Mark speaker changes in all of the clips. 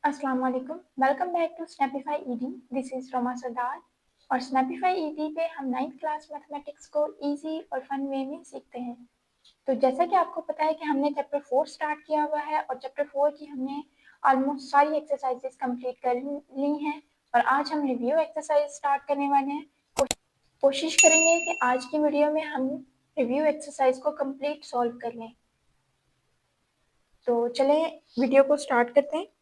Speaker 1: अस्सलाम वालेकुम, welcome back to Snapify Ed. This is Roma Sardar और स्नैपिफाई ईडी पे हम 9th क्लास मैथमेटिक्स को इजी और फन वे में सीखते हैं। तो जैसा कि आपको पता है कि हमने चैप्टर 4 स्टार्ट किया हुआ है और चैप्टर 4 की हमने ऑलमोस्ट सारी एक्सरसाइजेस कंप्लीट कर ली हैं और आज हम रिव्यू एक्सरसाइज स्टार्ट करने वाले हैं। कोशिश करेंगे कि आज की वीडियो में हम रिव्यू एक्सरसाइज को कंप्लीट सॉल्व कर लें। तो चलें वीडियो को स्टार्ट करते हैं।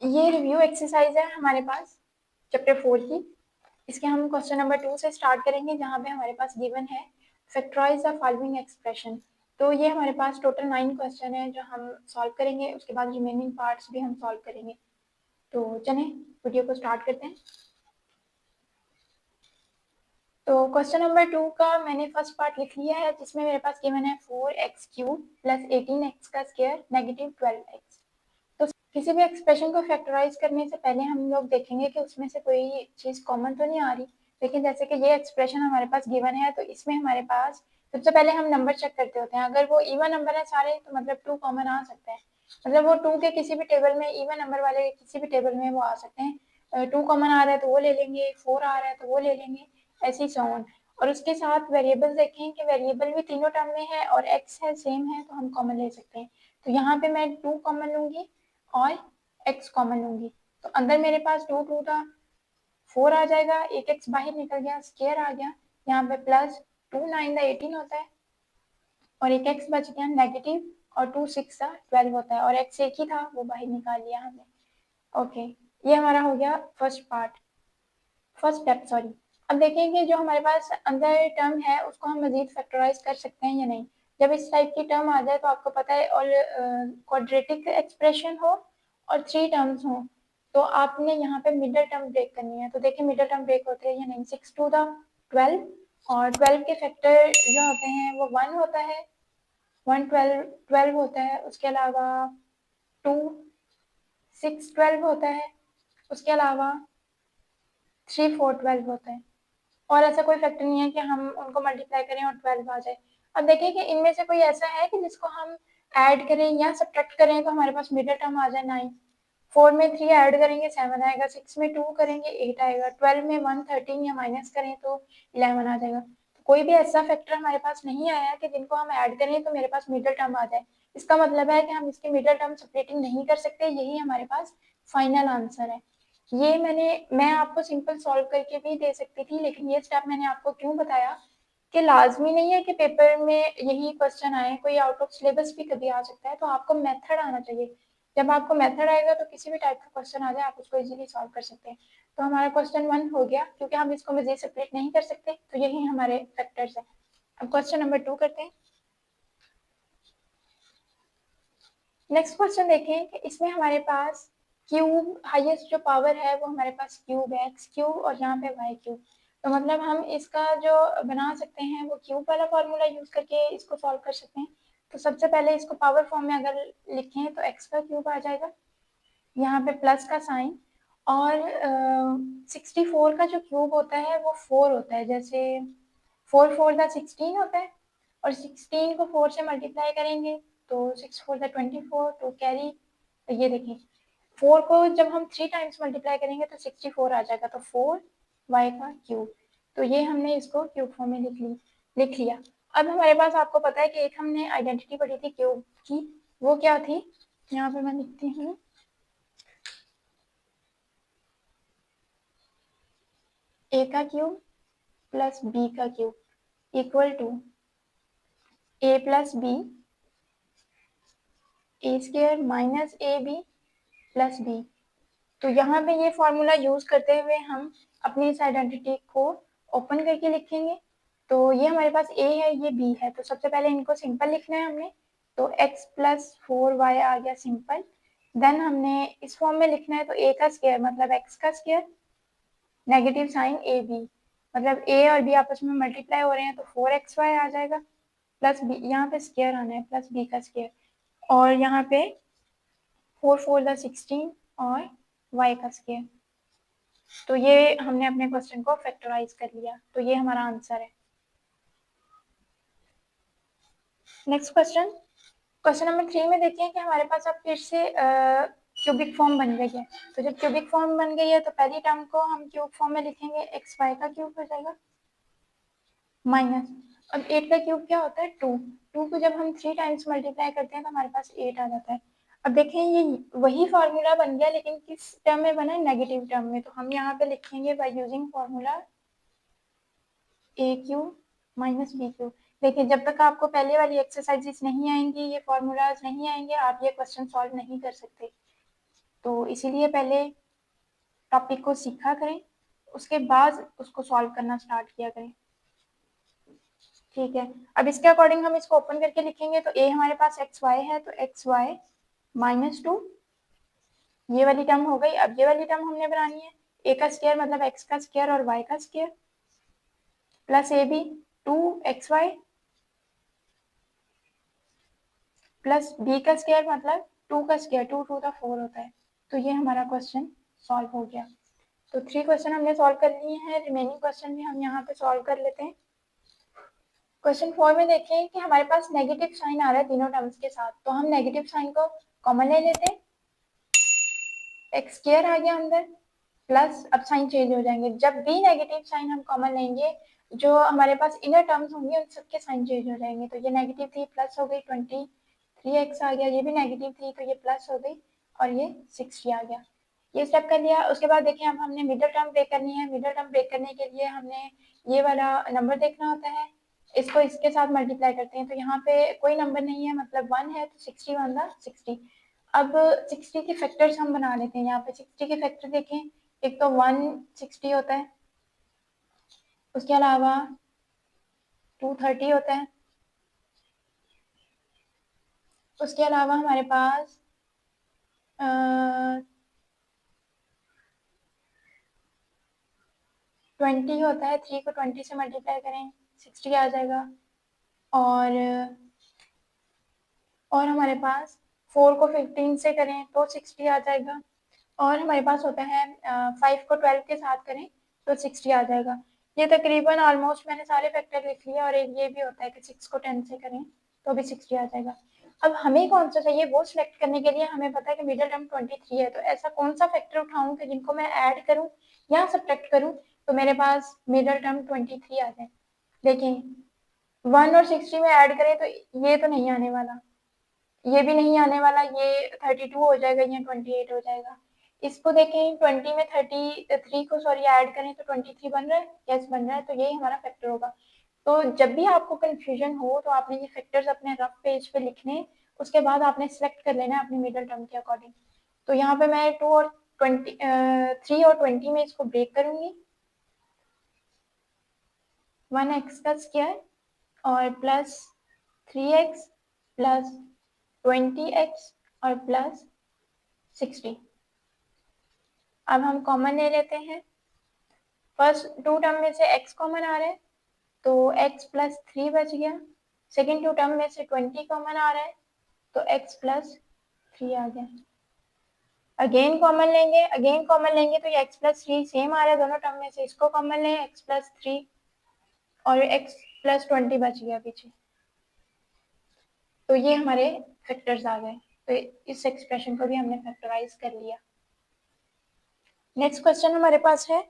Speaker 1: ये रिव्यू एक्सरसाइज है हमारे पास चैप्टर 4 की। इसके हम क्वेश्चन नंबर 2 से स्टार्ट करेंगे जहाँ पे हमारे पास गिवन है फैक्टराइज द फॉलोइंग एक्सप्रेशन। तो ये हमारे पास टोटल 9 क्वेश्चन है जो हम सॉल्व करेंगे, उसके बाद रिमेनिंग पार्ट्स भी हम सॉल्व करेंगे। तो चलें वीडियो को स्टार्ट करते हैं। तो क्वेश्चन नंबर 2 का मैंने फर्स्ट पार्ट लिख लिया है जिसमें मेरे पास गिवन है 4x³ प्लस 18x का स्क्वायर नेगेटिव 12x। तो किसी भी एक्सप्रेशन को फैक्टराइज करने से पहले हम लोग देखेंगे कि उसमें से कोई चीज़ कॉमन तो नहीं आ रही। लेकिन जैसे कि ये एक्सप्रेशन हमारे पास गिवन है तो इसमें हमारे पास सबसे पहले हम नंबर चेक करते होते हैं। अगर वो इवन नंबर है सारे तो मतलब 2 कॉमन आ सकते हैं, मतलब वो 2 के किसी भी टेबल में, इवन नंबर वाले किसी भी टेबल में वो आ सकते हैं। 2 कॉमन आ रहा है तो वो ले लेंगे, 4 आ रहा है तो वो ले लेंगे, ऐसी सो ऑन। और उसके साथ वेरिएबल देखें कि वेरिएबल भी तीनों टर्म में है और एक्स है सेम है तो हम कॉमन ले सकते हैं। तो यहाँ पे मैं 2 कॉमन लूंगी और x कॉमन लूंगी। तो अंदर मेरे पास 2 2 था, 4 आ जाएगा, एक x बाहर निकल गया, स्क्वायर आ गया, यहाँ पे प्लस 2 9 18 होता है और एक x बच गया नेगेटिव और 2 6 12 होता है और x एक ही था वो बाहर निकाल लिया हमने। ओके, ये हमारा हो गया फर्स्ट स्टेप सॉरी। अब देखेंगे जो हमारे पास अंदर टर्म है उसको हम मजीद फैक्टराइज कर सकते हैं या नहीं। जब इस टाइप की टर्म आ जाए तो आपको पता है और क्वाड्रेटिक एक्सप्रेशन हो और 3 टर्म्स हो तो आपने यहाँ पे मिडल टर्म ब्रेक करनी है। तो देखिए मिडल टर्म ब्रेक होते हैं या नहीं। 6 2 12 और 12 के फैक्टर जो होते हैं वो 1 होता है, 1 12 होता है, उसके अलावा 2 6 12 होता है, उसके अलावा 3 4 12 होता है और ऐसा कोई फैक्टर नहीं है कि हम उनको मल्टीप्लाई करें और 12 आ जाए। अब देखें कि इनमें से कोई ऐसा है कि जिसको हम ऐड करें या सब्ट्रैक्ट करें तो हमारे पास मिडिल टर्म आ जाए 9। 4 में 3 ऐड करेंगे 7 आएगा, 6 में 2 करेंगे 8 आएगा, 12 में 1 13 या माइनस करें तो 11 आ जाएगा। तो कोई भी ऐसा फैक्टर हमारे पास नहीं आया है कि जिनको हम ऐड करें तो मेरे पास मिडिल टर्म आ जाए। इसका मतलब है कि हम इसके मिडिल टर्म सेपरेटिंग नहीं कर सकते, यही हमारे पास फाइनल आंसर है। ये मैं आपको सिंपल सॉल्व करके भी दे सकती थी, लेकिन ये स्टेप मैंने आपको क्यों बताया कि लाजमी नहीं है कि पेपर में यही क्वेश्चन आए, कोई आउट ऑफ सिलेबस भी कभी आ सकता है, तो आपको मेथड आना चाहिए। जब आपको मेथड आएगा तो किसी भी टाइप का क्वेश्चन आ जाए आप उसको इजीली सॉल्व कर सकते हैं। तो हमारा क्वेश्चन 1 हो गया, क्योंकि हम इसको मजीद सेपरेट नहीं कर सकते तो यही हमारे फैक्टर्स है। अब क्वेश्चन नंबर 2 करते हैं। नेक्स्ट क्वेश्चन देखें कि इसमें हमारे पास क्यूब हाईएस्ट जो पावर है वो हमारे पास क्यूब है, एक्स क्यूब और यहाँ पे वाई क्यूब। तो मतलब हम इसका जो बना सकते हैं वो क्यूब वाला फॉर्मूला यूज करके इसको सॉल्व कर सकते हैं। तो सबसे पहले इसको पावर फॉर्म में अगर लिखें तो एक्स का क्यूब आ जाएगा, यहाँ पे प्लस का साइन, और 64 का जो क्यूब होता है वो 4 होता है, जैसे 4 4 द 16 होता है और 16 को 4 से मल्टीप्लाई करेंगे तो 6 4 द 24 टू कैरी। तो ये देखिए 4 को जब हम 3 टाइम्स मल्टीप्लाई करेंगे तो 64 आ जाएगा, तो 4 y का क्यूब। तो ये हमने इसको क्यूब फॉर्म में लिख लिया। अब हमारे पास आपको पता है कि एक हमने आइडेंटिटी पढ़ी थी क्यूब की, वो क्या थी, यहाँ पे मैं लिखती हूँ। ए का क्यूब प्लस बी का cube equal to a plus b a square minus a b plus b. तो यहाँ पे ये फॉर्मूला यूज करते हुए हम अपनी इस आइडेंटिटी को ओपन करके लिखेंगे। तो ये हमारे पास ए है, ये बी है, तो सबसे पहले इनको सिंपल लिखना है हमने। तो x प्लस 4y आ गया सिंपल। देन हमने इस फॉर्म में लिखना है तो a का स्क्वायर मतलब x का square negative sign a b, मतलब a और b आपस में मल्टीप्लाई हो रहे हैं तो 4xy आ जाएगा प्लस बी, यहाँ पे स्क्वायर आना है प्लस b का स्क्वायर, और यहाँ पे 4 4 द 16 और y का स्क्वायर। तो ये हमने अपने क्वेश्चन को फैक्टराइज कर लिया, तो ये हमारा आंसर है। नेक्स्ट क्वेश्चन, क्वेश्चन नंबर 3 में देखिए कि हमारे पास अब फिर से क्यूबिक फॉर्म बन गई है। तो जब क्यूबिक फॉर्म बन गई है तो पहली टर्म को हम क्यूब फॉर्म में लिखेंगे, एक्स वाई का क्यूब हो जाएगा माइनस, अब 8 का क्यूब क्या होता है 2, 2 को जब हम 3 टाइम्स मल्टीप्लाई करते हैं तो हमारे पास 8 आ जाता है। अब देखें ये वही फॉर्मूला बन गया लेकिन किस टर्म में बना है, नेगेटिव टर्म में। तो हम यहाँ पे लिखेंगे by using formula a cube minus b cube. देखिए जब तक आपको पहले वाली एक्सरसाइजेस नहीं आएंगी, ये फॉर्मूलाज नहीं आएंगे, आप ये क्वेश्चन सॉल्व नहीं कर सकते। तो इसीलिए पहले टॉपिक को सीखा करें, उसके बाद उसको सॉल्व करना स्टार्ट किया करें। ठीक है, अब इसके अकॉर्डिंग हम इसको ओपन करके लिखेंगे। तो ए हमारे पास एक्स वाई है, तो एक्स वाई माइनस 2, ये वाली टर्म हो गई। अब ये वाली टर्म हमने बनानी है, ए का स्क्वायर मतलब एक्स का स्क्वायर और वाई का square plus a b 2xy plus b का स्क्वायर मतलब 2 का स्क्वायर, 2 टू द 4 होता है। तो ये हमारा क्वेश्चन सॉल्व हो गया। तो 3 क्वेश्चन हमने सॉल्व कर लिए हैं, रिमेनिंग क्वेश्चन भी हम यहाँ पे सॉल्व कर लेते हैं। क्वेश्चन 4 में देखें कि हमारे पास नेगेटिव साइन आ रहा है तीनों टर्म्स के साथ, तो हम नेगेटिव साइन को कॉमन ले लेते हैं, एक्स स्क्वायर आ गया अंदर प्लस, अब साइन चेंज हो जाएंगे। जब भी नेगेटिव साइन हम कॉमन लेंगे, जो हमारे पास इनर टर्म्स होंगे उन सबके साइन चेंज हो जाएंगे। तो ये नेगेटिव थी प्लस हो गई 23x आ गया, ये भी नेगेटिव थी तो ये प्लस हो गई और ये 60 आ गया। ये स्टेप कर लिया। उसके बाद देखिए अब हमने मिडल टर्म ब्रेक करनी है। मिडल टर्म ब्रेक करने के लिए हमने ये वाला नंबर देखना होता है, इसको इसके साथ मल्टीप्लाई करते हैं। तो यहाँ पे कोई नंबर नहीं है मतलब 1 है, तो 60 वन दा 60। अब 60 के फैक्टर्स हम बना लेते हैं। यहाँ पे 60 के फैक्टर देखें, एक तो 160 होता है, उसके अलावा 230 होता है, उसके अलावा हमारे पास 20 होता है, 3 को 20 से मल्टीप्लाई करें 60 आ जाएगा। और हमारे पास 4 को 15 से करें तो 60 आ जाएगा। और हमारे पास होता है 5 को 12 के साथ करें तो 60 आ जाएगा। ये तकरीबन ऑलमोस्ट मैंने सारे फैक्टर लिख लिए। और एक ये भी होता है कि 6 को 10 से करें तो भी 60 आ जाएगा। अब हमें कौन सा चाहिए वो सिलेक्ट करने के लिए हमें पता है कि मिडिल टर्म 23 है, तो ऐसा कौन सा फैक्टर उठाऊं कि जिनको मैं ऐड करूं या सब्ट्रैक्ट करूं तो मेरे पास मिडिल टर्म 23 आ जाए। देखें 1 और 60 में ऐड करें तो ये तो नहीं आने वाला, ये भी नहीं आने वाला, ये 32 हो जाएगा, ये 28 हो जाएगा। इसको देखें 20 में 33 को सॉरी ऐड करें तो 23 बन रहा है, यस बन रहा है, तो यही हमारा फैक्टर होगा। तो जब भी आपको कंफ्यूजन हो तो आपने ये फैक्टर्स अपने रफ पेज पे लिखने, उसके बाद आपने सेलेक्ट कर लेना अपने मिडिल टर्म के अकॉर्डिंग। तो यहाँ पे मैं 2 और 3 और 20 में इसको ब्रेक करूंगी, 1x का स्क्वायर और प्लस 3x प्लस 20x और प्लस 60। अब हम कॉमन ले लेते हैं, फर्स्ट 2 टर्म में से x कॉमन आ रहा है तो x प्लस 3 बच गया। सेकेंड 2 टर्म में से 20 कॉमन आ रहा है तो x प्लस 3 आ गया। अगेन कॉमन लेंगे तो ये x प्लस 3 सेम आ रहा है दोनों टर्म में से, इसको कॉमन लें x प्लस 3 और x प्लस 20 बच गया पीछे। तो ये हमारे फैक्टर्स आ गए। तो इस एक्सप्रेशन को भी हमने फैक्टराइज कर लिया। नेक्स्ट क्वेश्चन हमारे पास है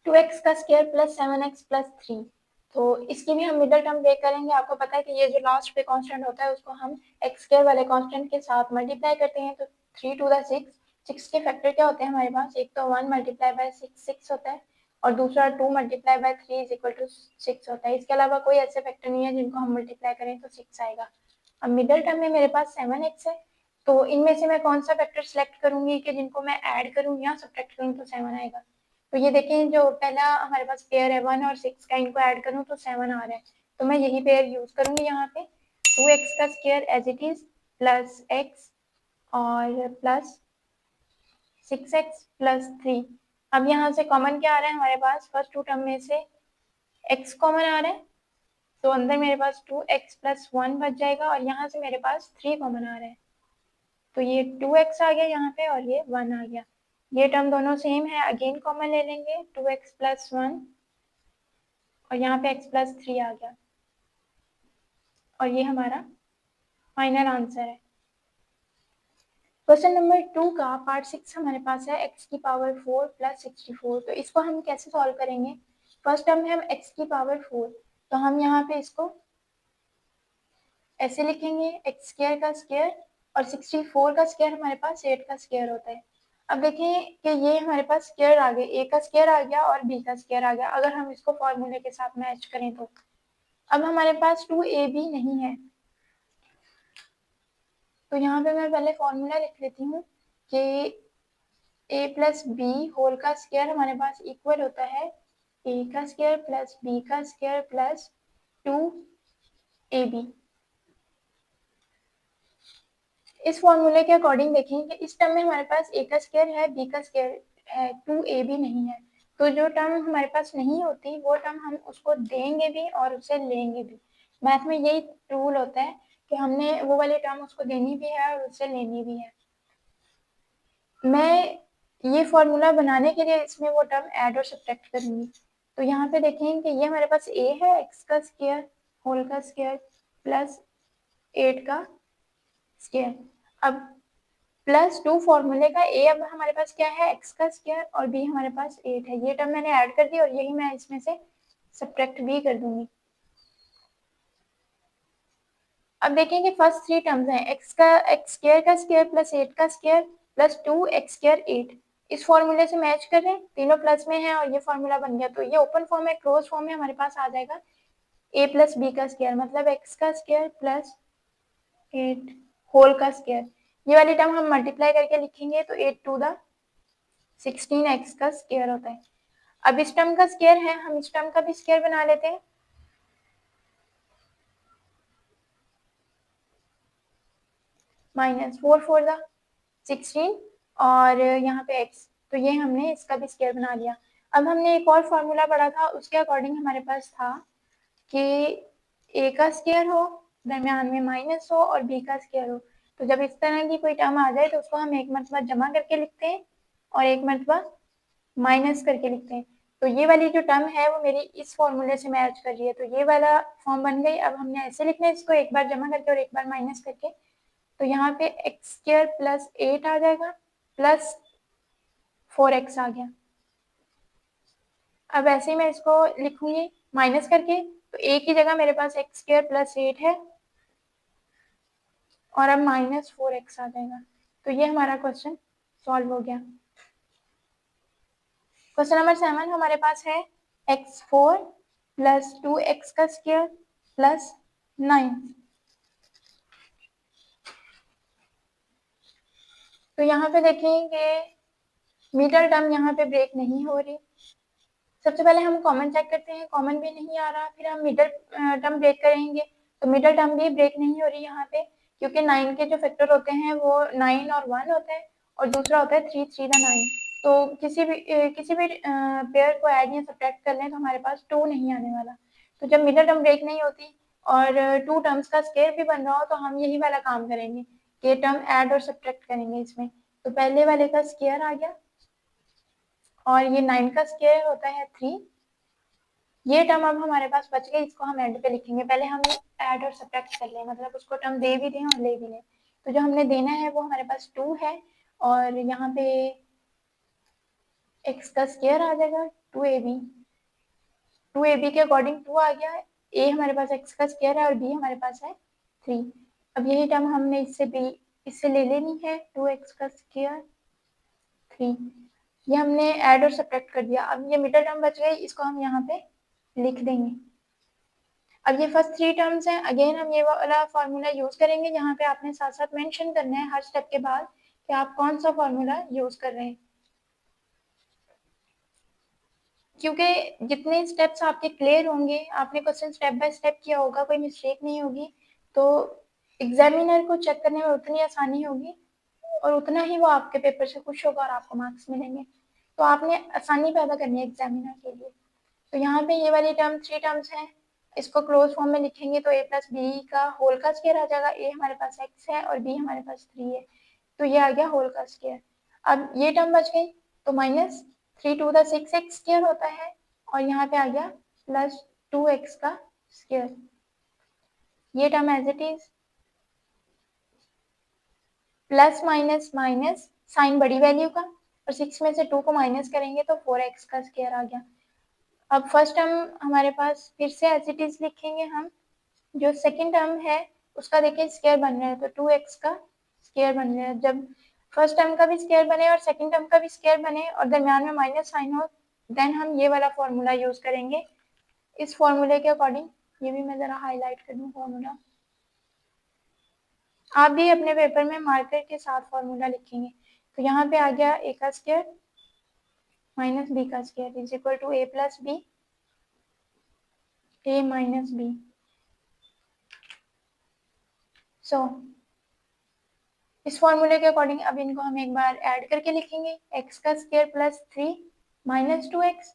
Speaker 1: 2x का स्क्वायर प्लस 7x प्लस 3। तो इसकी भी हम मिडिल टर्म ब्रेक करेंगे। आपको पता है कि ये जो लास्ट पे कांस्टेंट होता है उसको हम एक्स स्क्वायर वाले कांस्टेंट के साथ मल्टीप्लाई करते हैं। तो 3 टू द 6, 6 के फैक्टर क्या होते हैं हमारे पास, एक तो 1 मल्टीप्लाई बाय 6 होता है और दूसरा 2 multiply by 3 is equal to 6 होता है। इसके अलावा कोई ऐसे फैक्टर नहीं है जिनको हम मल्टीप्लाई करें तो 6 आएगा। अब मिडिल टर्म में मेरे पास 7x है, तो इनमें से मैं कौन सा फैक्टर सेलेक्ट करूंगी कि जिनको मैं ऐड करूँ या सब्ट्रैक्ट करूँ तो 7 आएगा। तो ये देखें जो पहला हमारे पास पेयर है 1 और 6 का, इनको ऐड करूं तो 7 आ रहा है, तो मैं यही पेयर यूज करूंगी यहाँ पे। 2x का square as it is plus x और प्लस 6x प्लस 3। अब यहाँ से कॉमन क्या आ रहा है हमारे पास, फर्स्ट 2 टर्म में से x कॉमन आ रहा है तो अंदर मेरे पास 2x प्लस 1 बच जाएगा और यहाँ से मेरे पास 3 कॉमन आ रहा है तो ये 2x आ गया यहाँ पे और ये 1 आ गया। ये टर्म दोनों सेम है, अगेन कॉमन ले लेंगे 2x प्लस 1 और यहाँ पे x प्लस 3 आ गया और ये हमारा फाइनल आंसर है। क्वेश्चन नंबर 2 का पार्ट 6 हमारे पास है x की पावर 4 प्लस 64। तो इसको हम कैसे सॉल्व करेंगे? फर्स्ट टर्म है हम x की पावर 4, तो हम यहाँ पे इसको ऐसे लिखेंगे एक्स स्क्वायर का स्क्वायर, और 64 का स्क्वायर हमारे पास 8 का स्क्वायर होता है। अब देखें कि ये हमारे पास स्क्वायर आ गए, ए का स्क्वायर आ गया और बी का स्क्वायर आ गया, अगर हम इसको फॉर्मूले के साथ मैच करें तो। अब हमारे पास 2ab नहीं है, तो यहाँ पे मैं पहले फॉर्मूला लिख लेती हूँ कि a प्लस बी होल का स्क्वायर हमारे पास इक्वल होता है a का स्क्वायर प्लस b का स्क्वायर प्लस 2ab। इस फॉर्मूले के अकॉर्डिंग देखें कि इस टर्म में हमारे पास a का स्क्वायर है, b का स्क्वायर है, 2ab नहीं है। तो जो टर्म हमारे पास नहीं होती वो टर्म हम उसको देंगे भी और उसे लेंगे भी। मैथ में यही रूल होता है कि हमने वो वाली टर्म उसको देनी भी है और उसे लेनी भी है। मैं ये फॉर्मूला बनाने के लिए इसमें वो टर्म ऐड और सब्ट्रैक्ट करूंगी। तो यहाँ पे देखें कि ये हमारे पास a है, x का स्क्वायर होल का स्क्वायर प्लस 8 का स्क्वायर। अब प्लस 2 फॉर्मूले का a अब हमारे पास क्या है, x का स्क्वायर, और b हमारे पास 8 है। ये टर्म मैंने ऐड कर दी और यही मैं इसमें से सब्ट्रैक्ट भी कर दूंगी। अब देखेंगे फर्स्ट 3 टर्म्स हैं, x स्क्वायर का स्क्वायर प्लस 8 का स्क्वायर प्लस 2x स्क्वायर 8। इस फॉर्मूले से मैच कर रहे हैं, तीनों प्लस में है और ये फॉर्मूला बन गया। तो ये ओपन फॉर्म है, क्लोज फॉर्म में हमारे पास आ जाएगा a प्लस बी का स्क्वायर, मतलब x का स्क्वायर प्लस 8 होल का स्क्वायर। ये वाली टर्म हम मल्टीप्लाई करके लिखेंगे तो 8 टू द 16x का स्क्वायर होता है। अब इस टर्म का स्क्वायर है, हम इस टर्म का भी स्क्वायर बना लेते हैं। माइनस 4 फोर द 16 और यहाँ पे x, तो ये हमने इसका भी स्क्वायर बना लिया। अब हमने एक और फॉर्मूला पढ़ा था, उसके अकॉर्डिंग हमारे पास था कि a का स्क्वायर हो, दरम्यान में माइनस हो और b का स्क्वायर हो। तो जब इस तरह की कोई टर्म आ जाए तो उसको हम एक मरतबा जमा करके लिखते हैं और एक मरतबा माइनस करके लिखते हैं। तो ये वाली जो टर्म है वो मेरी इस फॉर्मूले से मैच कर रही है, तो ये वाला फॉर्म बन गई। अब हमने ऐसे लिखना है इसको, एक बार जमा करके और एक बार माइनस करके। तो यहाँ पे एक्स स्क्वायर प्लस 8 आ जाएगा प्लस 4x आ गया। अब ऐसे ही मैं इसको लिखूंगी माइनस करके, तो a की जगह मेरे पास एक्स स्क्वायर प्लस 8 है और अब माइनस 4x आ जाएगा। तो ये हमारा क्वेश्चन सॉल्व हो गया। क्वेश्चन नंबर 7 हमारे पास है x4 प्लस 2x का स्क्वायर प्लस 9। तो यहाँ पे देखेंगे मिडल टर्म यहाँ पे ब्रेक नहीं हो रही। सबसे पहले हम कॉमन चेक करते हैं, कॉमन भी नहीं आ रहा, फिर हम मिडल टर्म ब्रेक करेंगे तो मिडल टर्म भी ब्रेक नहीं हो रही यहाँ पे, क्योंकि 9 के जो फैक्टर होते हैं वो 9 और 1 होता है और दूसरा होता है 3 3 द 9। तो किसी भी पेयर को ऐड या सब्ट्रैक्ट कर लें तो हमारे पास 2 नहीं आने वाला। तो जब मिडल टर्म ब्रेक नहीं होती और 2 टर्म्स का स्क्वायर भी बन रहा हो तो हम यही वाला काम करेंगे कि टर्म ऐड और सब्ट्रैक्ट करेंगे इसमें। तो पहले वाले का स्क्वायर आ गया और ये 9 का स्क्वायर होता है 3। ये टर्म अब हमारे पास बच गई, इसको हम एंड पे लिखेंगे। पहले हम ऐड और सब्ट्रैक्ट कर लें, मतलब उसको टर्म दे भी दें और ले भी लें। तो जो हमने देना है वो हमारे पास 2 है और यहाँ पे x का स्क्वायर आ जाएगा 2ab के अकॉर्डिंग 2 आ गया है। a हमारे पास x का स्क्वायर है और b हमारे पास है 3। अब यही टर्म हमने इससे ले लेनी है, 2x का स्क्वायर 3। ये हमने ऐड और सब्ट्रैक्ट कर दिया। अब ये मिडल टर्म बच गई, इसको हम यहाँ पे लिख देंगे। अब ये फर्स्ट 3 टर्म्स हैं, अगेन हम ये वाला फार्मूला यूज करेंगे। यहाँ पे आपने साथ साथ मेंशन करना है हर स्टेप के बाद कि आप कौन सा फार्मूला यूज कर रहे हैं, क्योंकि जितने स्टेप्स आपके क्लियर होंगे, आपने क्वेश्चन स्टेप बाय स्टेप किया होगा, कोई मिस्टेक नहीं होगी, तो एग्जामिनर को चेक करने में उतनी आसानी होगी और उतना ही वो आपके पेपर से खुश होगा और आपको मार्क्स मिलेंगे। तो आपने आसानी पैदा करनी है एग्जामिनर के लिए। तो यहाँ पे ये वाली टर्म 3 टर्म्स हैं, इसको क्लोज फॉर्म में लिखेंगे तो a प्लस बी का होल का स्क्वायर आ जाएगा। a हमारे पास x है और b हमारे पास 3 है, तो ये आ गया होल का स्क्वायर। अब ये टर्म बच गई, तो minus 3 to the 6x square होता है और यहाँ पे आ गया प्लस 2x का स्क्वायर। ये term as it is plus minus minus sign बड़ी वैल्यू का, और 6 में से 2 को माइनस करेंगे तो 4x का स्क्वायर आ गया। अब फर्स्ट टर्म हमारे पास फिर से एज इट इज लिखेंगे हम, जो सेकंड टर्म है उसका देखिए स्क्वायर बन रहा है, तो 2x का स्क्वायर बन रहा है। जब फर्स्ट टर्म का भी स्क्वायर बने और सेकंड टर्म का भी स्क्वायर बने और दरम्यान में माइनस साइन हो, देन हम ये वाला फॉर्मूला यूज करेंगे। इस फॉर्मूले के अकॉर्डिंग, ये भी मैं जरा हाईलाइट कर दूं फॉर्मूला, आप भी अपने पेपर में मार्कर के साथ फॉर्मूला लिखेंगे। तो यहाँ पे आ गया a का स्क्वायर माइनस b का square is equal to a plus B, a minus B. So इस फॉर्मूले के अकॉर्डिंग अब इनको हम एक बार ऐड करके लिखेंगे, x का square plus 3 minus 2x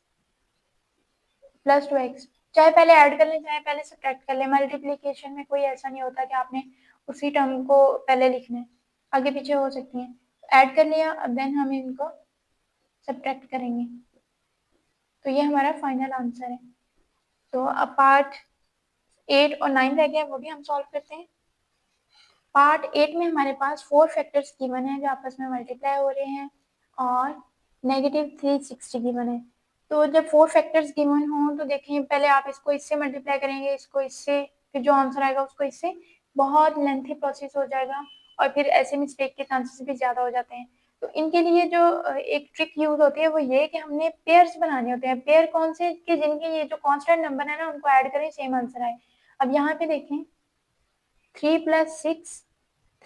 Speaker 1: plus 2x। चाहे पहले ऐड कर लें चाहे पहले सब्ट्रैक्ट कर लें, मल्टीप्लीकेशन में कोई ऐसा नहीं होता कि आपने उसी टर्म को पहले लिखना है, आगे पीछे हो सकती हैं। ऐड कर लिया, अब देन हम इनको सब्ट्रैक्ट करेंगे, तो ये हमारा फाइनल आंसर है। तो अब पार्ट 8 और 9 रह गया, वो भी हम सॉल्व करते हैं। पार्ट 8 में हमारे पास 4 फैक्टर्स गिवन है जो आपस में मल्टीप्लाई हो रहे हैं और -360 गिवन है। तो जब 4 फैक्टर्स गिवन हो तो देखें, पहले आप इसको इससे मल्टीप्लाई करेंगे, इसको इससे, फिर जो आंसर आएगा उसको इससे, बहुत लेंथी प्रोसेस हो जाएगा और फिर ऐसे मिस्टेक के चांसेस भी ज़्यादा हो जाते हैं। तो इनके लिए जो एक ट्रिक यूज होती है वो ये कि हमने पेयर्स बनाने होते हैं। पेयर कौन से कि जिनके ये जो कांस्टेंट नंबर है ना उनको ऐड करें सेम आंसर आए। अब यहाँ पे देखें 3 + 6,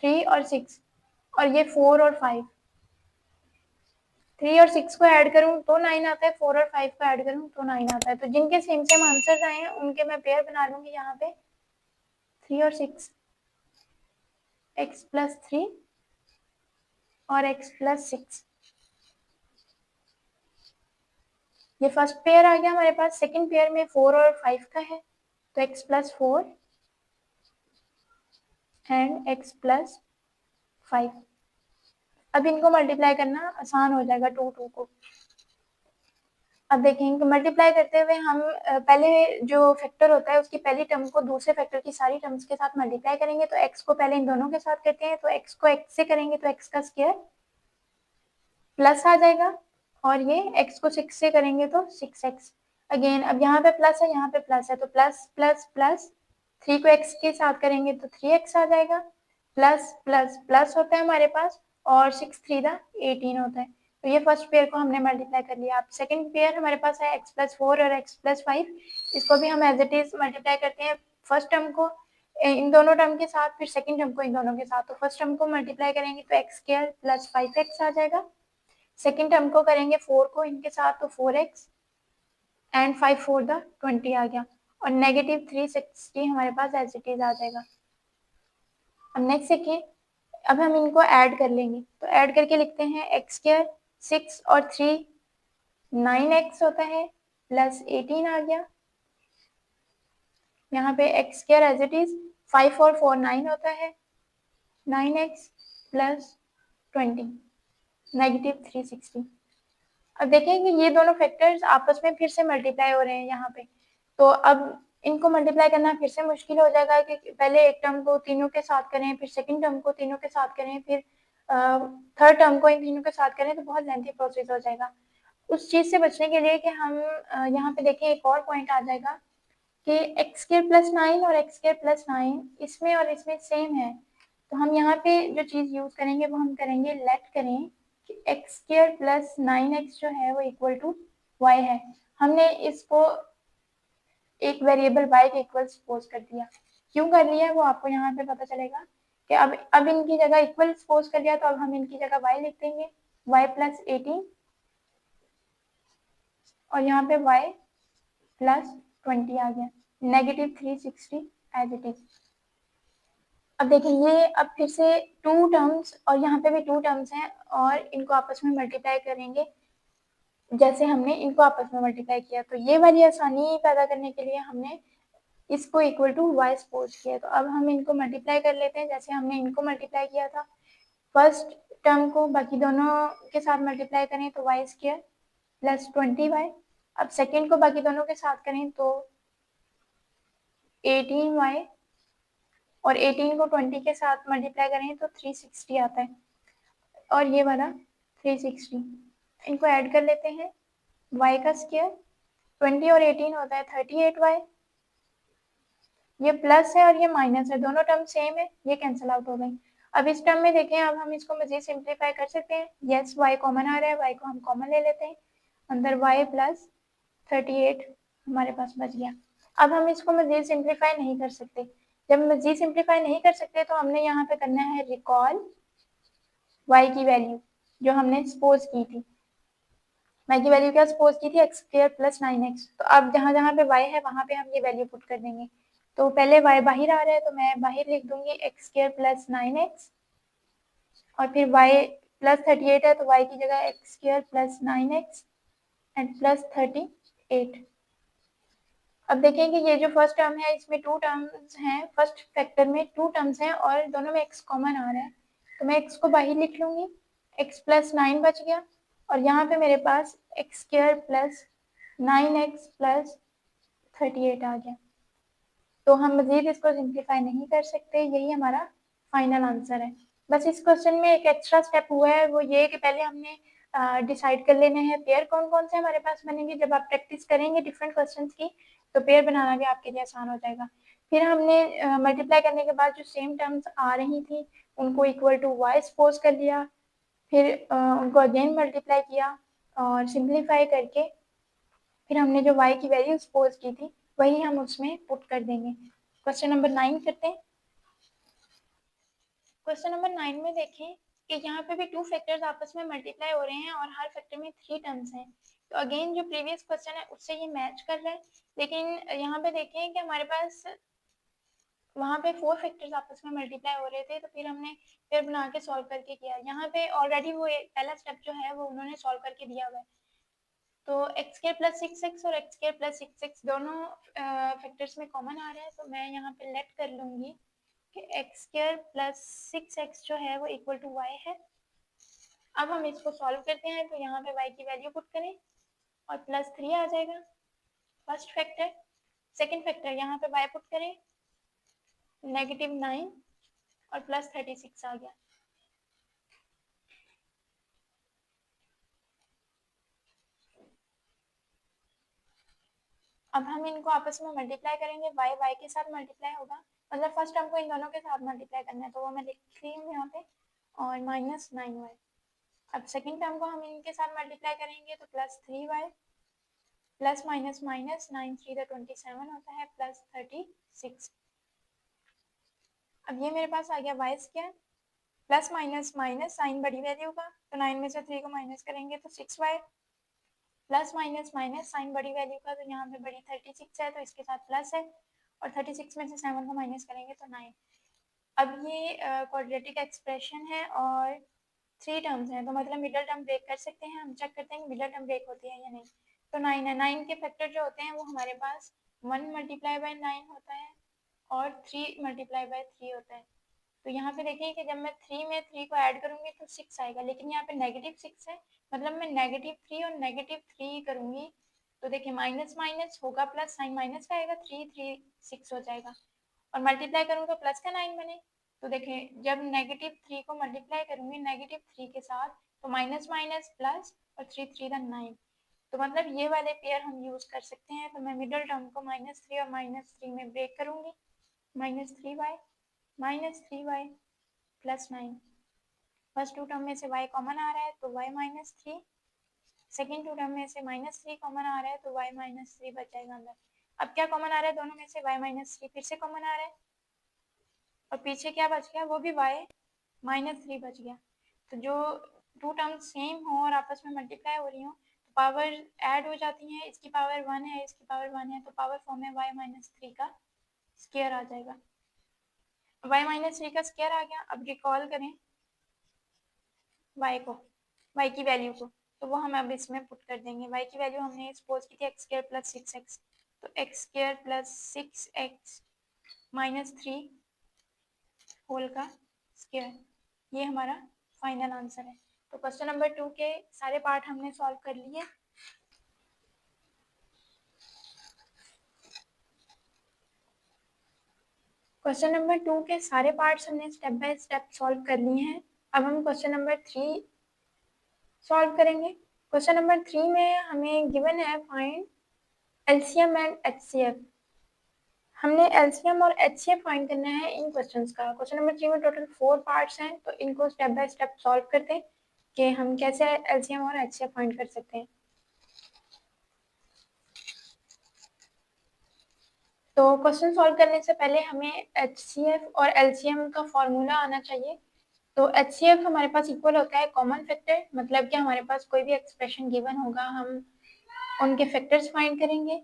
Speaker 1: 3 और 6, और ये 4 और 5, 3 और 6 को ऐड करूं तो 9 आता है, 4 और 5 को ऐड करूं तो 9 आता है। तो जिनके सेम सेम आंसर्स आए हैं उनके मैं पेयर बना लूंगी यहाँ पे, 3 और 6, x + 3 और x + 6। ये फर्स्ट पेयर आ गया हमारे पास। सेकंड पेयर में 4 और 5 का है, तो x + 4 एंड x + 5। अब इनको मल्टीप्लाई करना आसान हो जाएगा, 2 2 को। अब देखेंगे मल्टीप्लाई करते हुए हम पहले जो फैक्टर होता है उसकी पहली टर्म को दूसरे फैक्टर की सारी टर्म्स के साथ मल्टीप्लाई करेंगे, तो x को पहले इन दोनों के साथ करते हैं, तो x को x से करेंगे तो x का स्क्वायर प्लस आ जाएगा, और ये x को 6 से करेंगे तो 6x। अगेन अब यहाँ पे प्लस है, यहाँ पे प्लस है, तो प्लस प्लस प्लस, 3 को x के साथ करेंगे तो 3x आ जाएगा, प्लस प्लस प्लस होता है हमारे पास, और 6 3 18 होता है। तो ये फर्स्ट पेयर को हमने मल्टीप्लाई कर लिया। अब सेकंड पेयर हमारे पास है x + 4 और x + 5। इसको भी हम एज इट इज मल्टीप्लाई करते हैं, फर्स्ट टर्म को इन दोनों टर्म के साथ, फिर सेकंड टर्म को इन दोनों के साथ। तो फर्स्ट टर्म को मल्टीप्लाई करेंगे तो x² + 5x आ जाएगा, सेकंड टर्म को करेंगे 4 को इनके साथ तो 4x एंड 5 4 20 आ गया, और -360 हमारे पास एज इट इज आ जाएगा। अब नेक्स्ट देखिए, अब हम इनको ऐड कर लेंगे, तो ऐड करके लिखते हैं x² 6 और 3 9x होता है, प्लस 18 आ गया। यहाँ पे x² एज इट इज 5 और 4 9 होता है, 9x + 20 -360। अब देखें कि ये दोनों फैक्टर्स आपस में फिर से मल्टीप्लाई हो रहे हैं यहाँ पे, तो अब इनको मल्टीप्लाई करना फिर से मुश्किल हो जाएगा कि पहले एक टर्म को तीनों के साथ करें, फिर सेकंड टर्म को तीनों के साथ करें, फिर थर्ड टर्म को इन तीनों के साथ करें, तो बहुत लेंथी प्रोसेस हो जाएगा। उस चीज से बचने के लिए कि हम यहाँ पे देखें एक और पॉइंट आ जाएगा कि x² + 9 और x² + 9 इसमें और इसमें सेम है, तो हम यहाँ पे जो चीज यूज करेंगे वो हम करेंगे लेट करें कि x² + 9x जो है वो इक्वल टू y है। हमने इसको एक वेरिएबल y के इक्वल सपोज कर दिया। क्यों कर लिया वो आपको यहाँ पे पता चलेगा कि अब इनकी जगह इक्वल सपोज कर लिया, तो अब हम इनकी जगह y लिख देंगे, y + 18, और यहाँ पे y + 20 आ गया, -360 एज इट इज। अब देखिए ये अब फिर से 2 टर्म्स और यहाँ पे भी 2 टर्म्स हैं, और इनको आपस में मल्टीप्लाई करेंगे जैसे हमने इनको आपस में मल्टीप्लाई किया। तो ये वाली आसानी पैदा करने के लिए हमने इसको इक्वल टू y सपोज किया। तो अब हम इनको मल्टीप्लाई कर लेते हैं जैसे हमने इनको मल्टीप्लाई किया था। फर्स्ट टर्म को बाकी दोनों के साथ मल्टीप्लाई करें तो y² + 20y। अब सेकेंड को बाकी दोनों के साथ करें तो 18y और 18 को 20 के साथ मल्टीप्लाई करें तो 360 आता है, और ये वाला 360। इनको ऐड कर लेते हैं, y का स्क्वायर 20 और 18 होता है 38y, ये प्लस है और ये माइनस है, दोनों टर्म सेम है, ये कैंसिल आउट हो गई। अब इस टर्म में देखें, अब हम इसको मजीद सिंप्लीफाई कर सकते हैं। यस, y कॉमन आ रहा है, y को हम कॉमन ले लेते हैं, अंदर y प्लस 38 हमारे पास बच गया। अब हम इसको मजीद सिंप्लीफाई नहीं कर सकते। जब मजीद सिंप्लीफाई नहीं कर सकते तो हमने यहाँ पे करना है रिकॉल y की वैल्यू जो हमने सपोज की थी। y की वैल्यू क्या सपोज की थी, एक्स स्क्वायर प्लस 9x। तो अब जहाँ जहाँ पे y है वहाँ पे हम ये वैल्यू पुट कर देंगे। तो पहले y बाहर आ रहा है तो मैं बाहर लिख दूंगी एक्स स्क्वायर प्लस 9x, और फिर y प्लस 38 है तो y की जगह x square plus 9x and plus 38। अब देखें कि ये जो फर्स्ट टर्म है इसमें टू टर्म्स हैं, फर्स्ट फैक्टर में टू टर्म्स हैं और दोनों में x कॉमन आ रहा है, तो मैं x को बाहर लिख लूंगी, x प्लस 9 बच गया, और यहाँ पे मेरे पास x square plus 9x plus 38 आ गया। तो हम मजीद इसको सिंप्लीफाई नहीं कर सकते, यही हमारा फाइनल आंसर है। बस इस क्वेश्चन में एक एक्स्ट्रा स्टेप हुआ है, वो ये कि पहले हमने डिसाइड कर लेने हैं पेयर कौन कौन से हमारे पास बनेंगे। जब आप प्रैक्टिस करेंगे डिफरेंट क्वेश्चंस की तो पेयर बनाना भी आपके लिए आसान हो जाएगा। फिर हमने मल्टीप्लाई करने के बाद जो सेम टर्म्स आ रही थी उनको इक्वल टू वाई सपोज कर लिया, फिर उनको अगेन मल्टीप्लाई किया और सिंप्लीफाई करके फिर हमने जो y की वैल्यू सपोज की थी वही हम उसमें पुट कर देंगे। क्वेश्चन नंबर 9 करते हैं। क्वेश्चन नंबर 9 में देखें कि यहाँ पे भी टू फैक्टर्स आपस में मल्टीप्लाई हो रहे हैं और हर फैक्टर में 3 टर्म्स हैं। तो अगेन जो प्रीवियस क्वेश्चन है उससे ये मैच कर रहा है, लेकिन यहाँ पे देखें कि हमारे पास वहाँ पे 4 फैक्टर्स आपस में मल्टीप्लाई हो रहे थे, तो फिर हमने पेयर बना के सॉल्व करके किया। यहाँ पे ऑलरेडी वो पहला स्टेप जो है वो उन्होंने सॉल्व करके दिया हुआ है। तो एक्स स्क्वायर प्लस 6x और एक्स स्क्वायर प्लस 6x दोनों फैक्टर्स में कॉमन आ रहा है, तो मैं यहाँ पे लेट कर लूँगी कि एक्स स्क्वायर प्लस 6x जो है वो इक्वल टू y है। अब हम इसको सॉल्व करते हैं, तो यहाँ पे y की वैल्यू पुट करें और प्लस 3 आ जाएगा फर्स्ट फैक्टर। सेकंड फैक्टर यहाँ पे y पुट करें, -9 और प्लस 36 आ गया। अब हम इनको आपस में मल्टीप्लाई करेंगे, y के साथ मल्टीप्लाई होगा, मतलब फर्स्ट टर्म को इन दोनों के साथ मल्टीप्लाई करना है, तो वो मैं लिख रही हूँ यहाँ पे, और -9y। अब सेकंड टर्म को हम इनके साथ मल्टीप्लाई करेंगे तो plus 3y plus minus minus 9 3 27 होता है प्लस 36। अब ये मेरे पास आ गया y square plus minus minus sign बड़ी वैल्यू का, तो 9 में से 3 को माइनस करेंगे तो 6y plus minus minus sign बड़ी वैल्यू का, तो यहाँ पे बड़ी 36 है तो इसके साथ प्लस है, और 36 में से 7 को माइनस करेंगे तो 9। अब ये क्वाड्रेटिक एक्सप्रेशन है और 3 टर्म्स हैं, तो मतलब मिडल टर्म ब्रेक कर सकते हैं। हम चेक करते हैं कि मिडल टर्म ब्रेक होती है या नहीं। तो 9 है, 9 के फैक्टर जो होते हैं वो हमारे पास 1 मल्टीप्लाई बाय 9 होता है और 3 मल्टीप्लाई बाय 3 होता है। तो यहाँ पे देखिए कि जब मैं 3 में 3 को ऐड करूँगी तो 6 आएगा, लेकिन यहाँ पे -6 है, मतलब मैं -3 और -3 करूँगी तो देखिए माइनस माइनस होगा प्लस, साइन माइनस का आएगा, 3 3 6 हो जाएगा, और मल्टीप्लाई करूँ तो प्लस का 9 बने। तो देखें जब -3 को मल्टीप्लाई करूँगी -3 के साथ तो माइनस माइनस प्लस और 3 3 9, तो मतलब ये वाले पेयर हम यूज कर सकते हैं। तो मैं मिडल टर्म को -3 और -3 में ब्रेक करूँगी, -3y plus 9। First to term में से y कॉमन आ रहा है तो y -3, सेकेंड टू टर्म में से -3 कॉमन आ रहा है तो y -3 बच जाएगा अंदर। अब क्या कॉमन आ रहा है दोनों में से, y -3 फिर से कॉमन आ रहा है, और पीछे क्या बच गया, वो भी y -3 बच गया। तो जो टू टर्म्स सेम हो और आपस में मल्टीप्लाई हो रही हो तो पावर ऐड हो जाती है, इसकी पावर 1 है इसकी पावर 1 है, तो पावर फॉर्म में y -3 का स्क्वायर आ जाएगा। y -3 का स्क्वायर आ गया। अब रिकॉल करें y को, y की वैल्यू को, तो वो हम अब इसमें पुट कर देंगे। y की वैल्यू हमने सपोज की थी एक्स स्क्वायर प्लस 6x, तो x square plus 6x -3 whole का स्क्वायर, ये हमारा फाइनल आंसर है। तो क्वेश्चन नंबर 2 के सारे पार्ट हमने सॉल्व कर लिए। क्वेश्चन नंबर 2 के सारे पार्ट्स हमने स्टेप बाय स्टेप सॉल्व कर लिए हैं। अब हम क्वेश्चन नंबर 3 सॉल्व करेंगे। क्वेश्चन नंबर 3 में हमें गिवन है फाइंड एलसीएम एंड एचसीएफ। हमने एलसीएम और एचसीएफ फाइंड करना है इन क्वेश्चंस का। क्वेश्चन नंबर 3 में टोटल 4 पार्ट्स हैं, तो इनको स्टेप बाय स्टेप सॉल्व करते हैं कि हम कैसे एलसीएम और एचसीएफ फाइंड कर सकते हैं। तो क्वेश्चन सॉल्व करने से पहले हमें एचसीएफ और एलसीएम का फॉर्मूला आना चाहिए। तो एचसीएफ हमारे पास इक्वल होता है कॉमन फैक्टर, मतलब कि हमारे पास कोई भी एक्सप्रेशन गिवन होगा हम उनके फैक्टर्स फाइंड करेंगे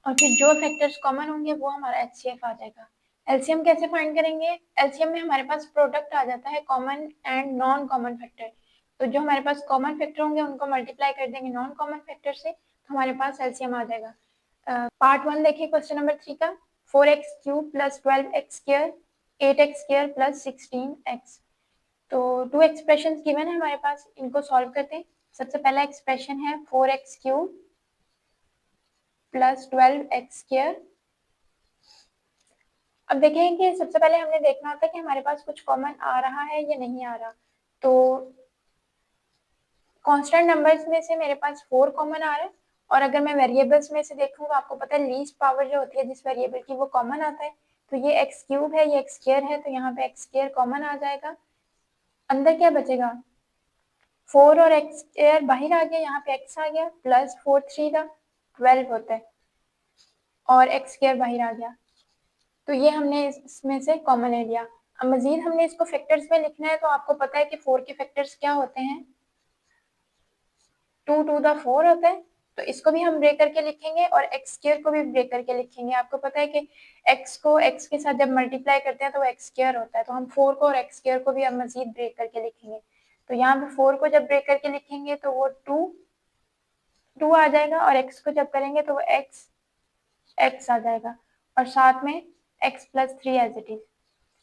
Speaker 1: और फिर जो फैक्टर्स कॉमन होंगे वो हमारा एचसीएफ आ जाएगा। एलसीएम कैसे फाइंड करेंगे? एलसीएम में हमारे पास प्रोडक्ट आ जाता है common and non common factor. तो जो हमारे पास कॉमन फैक्टर होंगे उनको मल्टीप्लाई कर देंगे नॉन कॉमन फैक्टर से, तो हमारे पास एलसीएम आ जाएगा। पार्ट 1 देखिए क्वेश्चन नंबर 3 का। 4x³ + 12x² 8x² + 16x। तो 2 एक्सप्रेशन गिवन है हमारे पास, इनको सॉल्व करते हैं। सबसे पहला एक्सप्रेशन है 4x³ + 12x²। अब देखें कि सबसे पहले हमने देखना होता है कि हमारे पास कुछ कॉमन आ रहा है या नहीं आ रहा। तो कांस्टेंट नंबर्स में से मेरे पास 4 कॉमन आ रहा है, और अगर मैं वेरिएबल्स में से देखूं तो आपको पता है लीस्ट पावर जो होती है जिस वेरिएबल की वो कॉमन आता है। तो ये x³ है, ये x² है, तो यहाँ पे x² कॉमन आ जाएगा। अंदर क्या बचेगा? 4 और x² बाहर आ गया, यहाँ पे x आ गया, प्लस 4 3 का 12 होता है और x² बाहर आ गया। तो ये हमने इसमें से कॉमन ले लिया। अब मजीद हमने इसको फैक्टर्स में लिखना है, तो आपको पता है कि 4 के फैक्टर्स क्या होते हैं? 2 टू द 4 होता है, तो इसको भी हम ब्रेक करके लिखेंगे और x² को भी ब्रेक करके लिखेंगे। आपको पता है कि x को x के साथ जब मल्टीप्लाई करते हैं तो वो x² होता है, तो हम 4 को और x² को भी अब मजीद ब्रेक करके लिखेंगे। तो यहाँ पे 4 को जब ब्रेक करके लिखेंगे तो वो 2 आ जाएगा, और x को जब करेंगे तो वो x आ जाएगा, और साथ में x + 3 एज इट इज।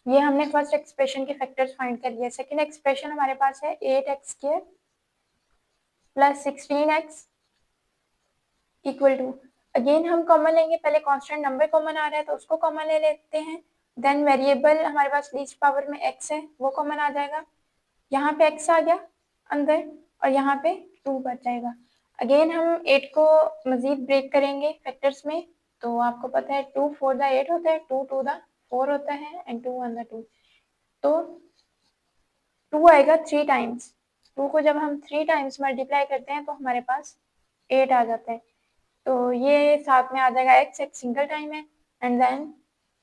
Speaker 1: ये हमने फर्स्ट एक्सप्रेशन के फैक्टर्स फाइंड कर लिए। सेकंड एक्सप्रेशन हमारे पास है 8x² + 16x = अगेन हम कॉमन लेंगे। पहले कांस्टेंट नंबर कॉमन आ रहा है तो उसको कॉमन ले लेते हैं। देन वेरिएबल हमारे पास लीस्ट पावर में x है, वो कॉमन आ जाएगा। यहाँ पे x आ गया अंदर, और यहाँ पे 2 बच जाएगा। अगेन हम 8 को मजीद ब्रेक करेंगे फैक्टर्स में। तो आपको पता है 2 4 द 8 होता है, 2 2 द 4 होता है, एंड 2 1 द 2। तो 2 आएगा 3 टाइम्स। 2 को जब हम 3 टाइम्स मल्टीप्लाई करते हैं तो हमारे पास 8 आ जाते हैं। तो ये साथ में आ जाएगा x, एक सिंगल टाइम है, एंड देन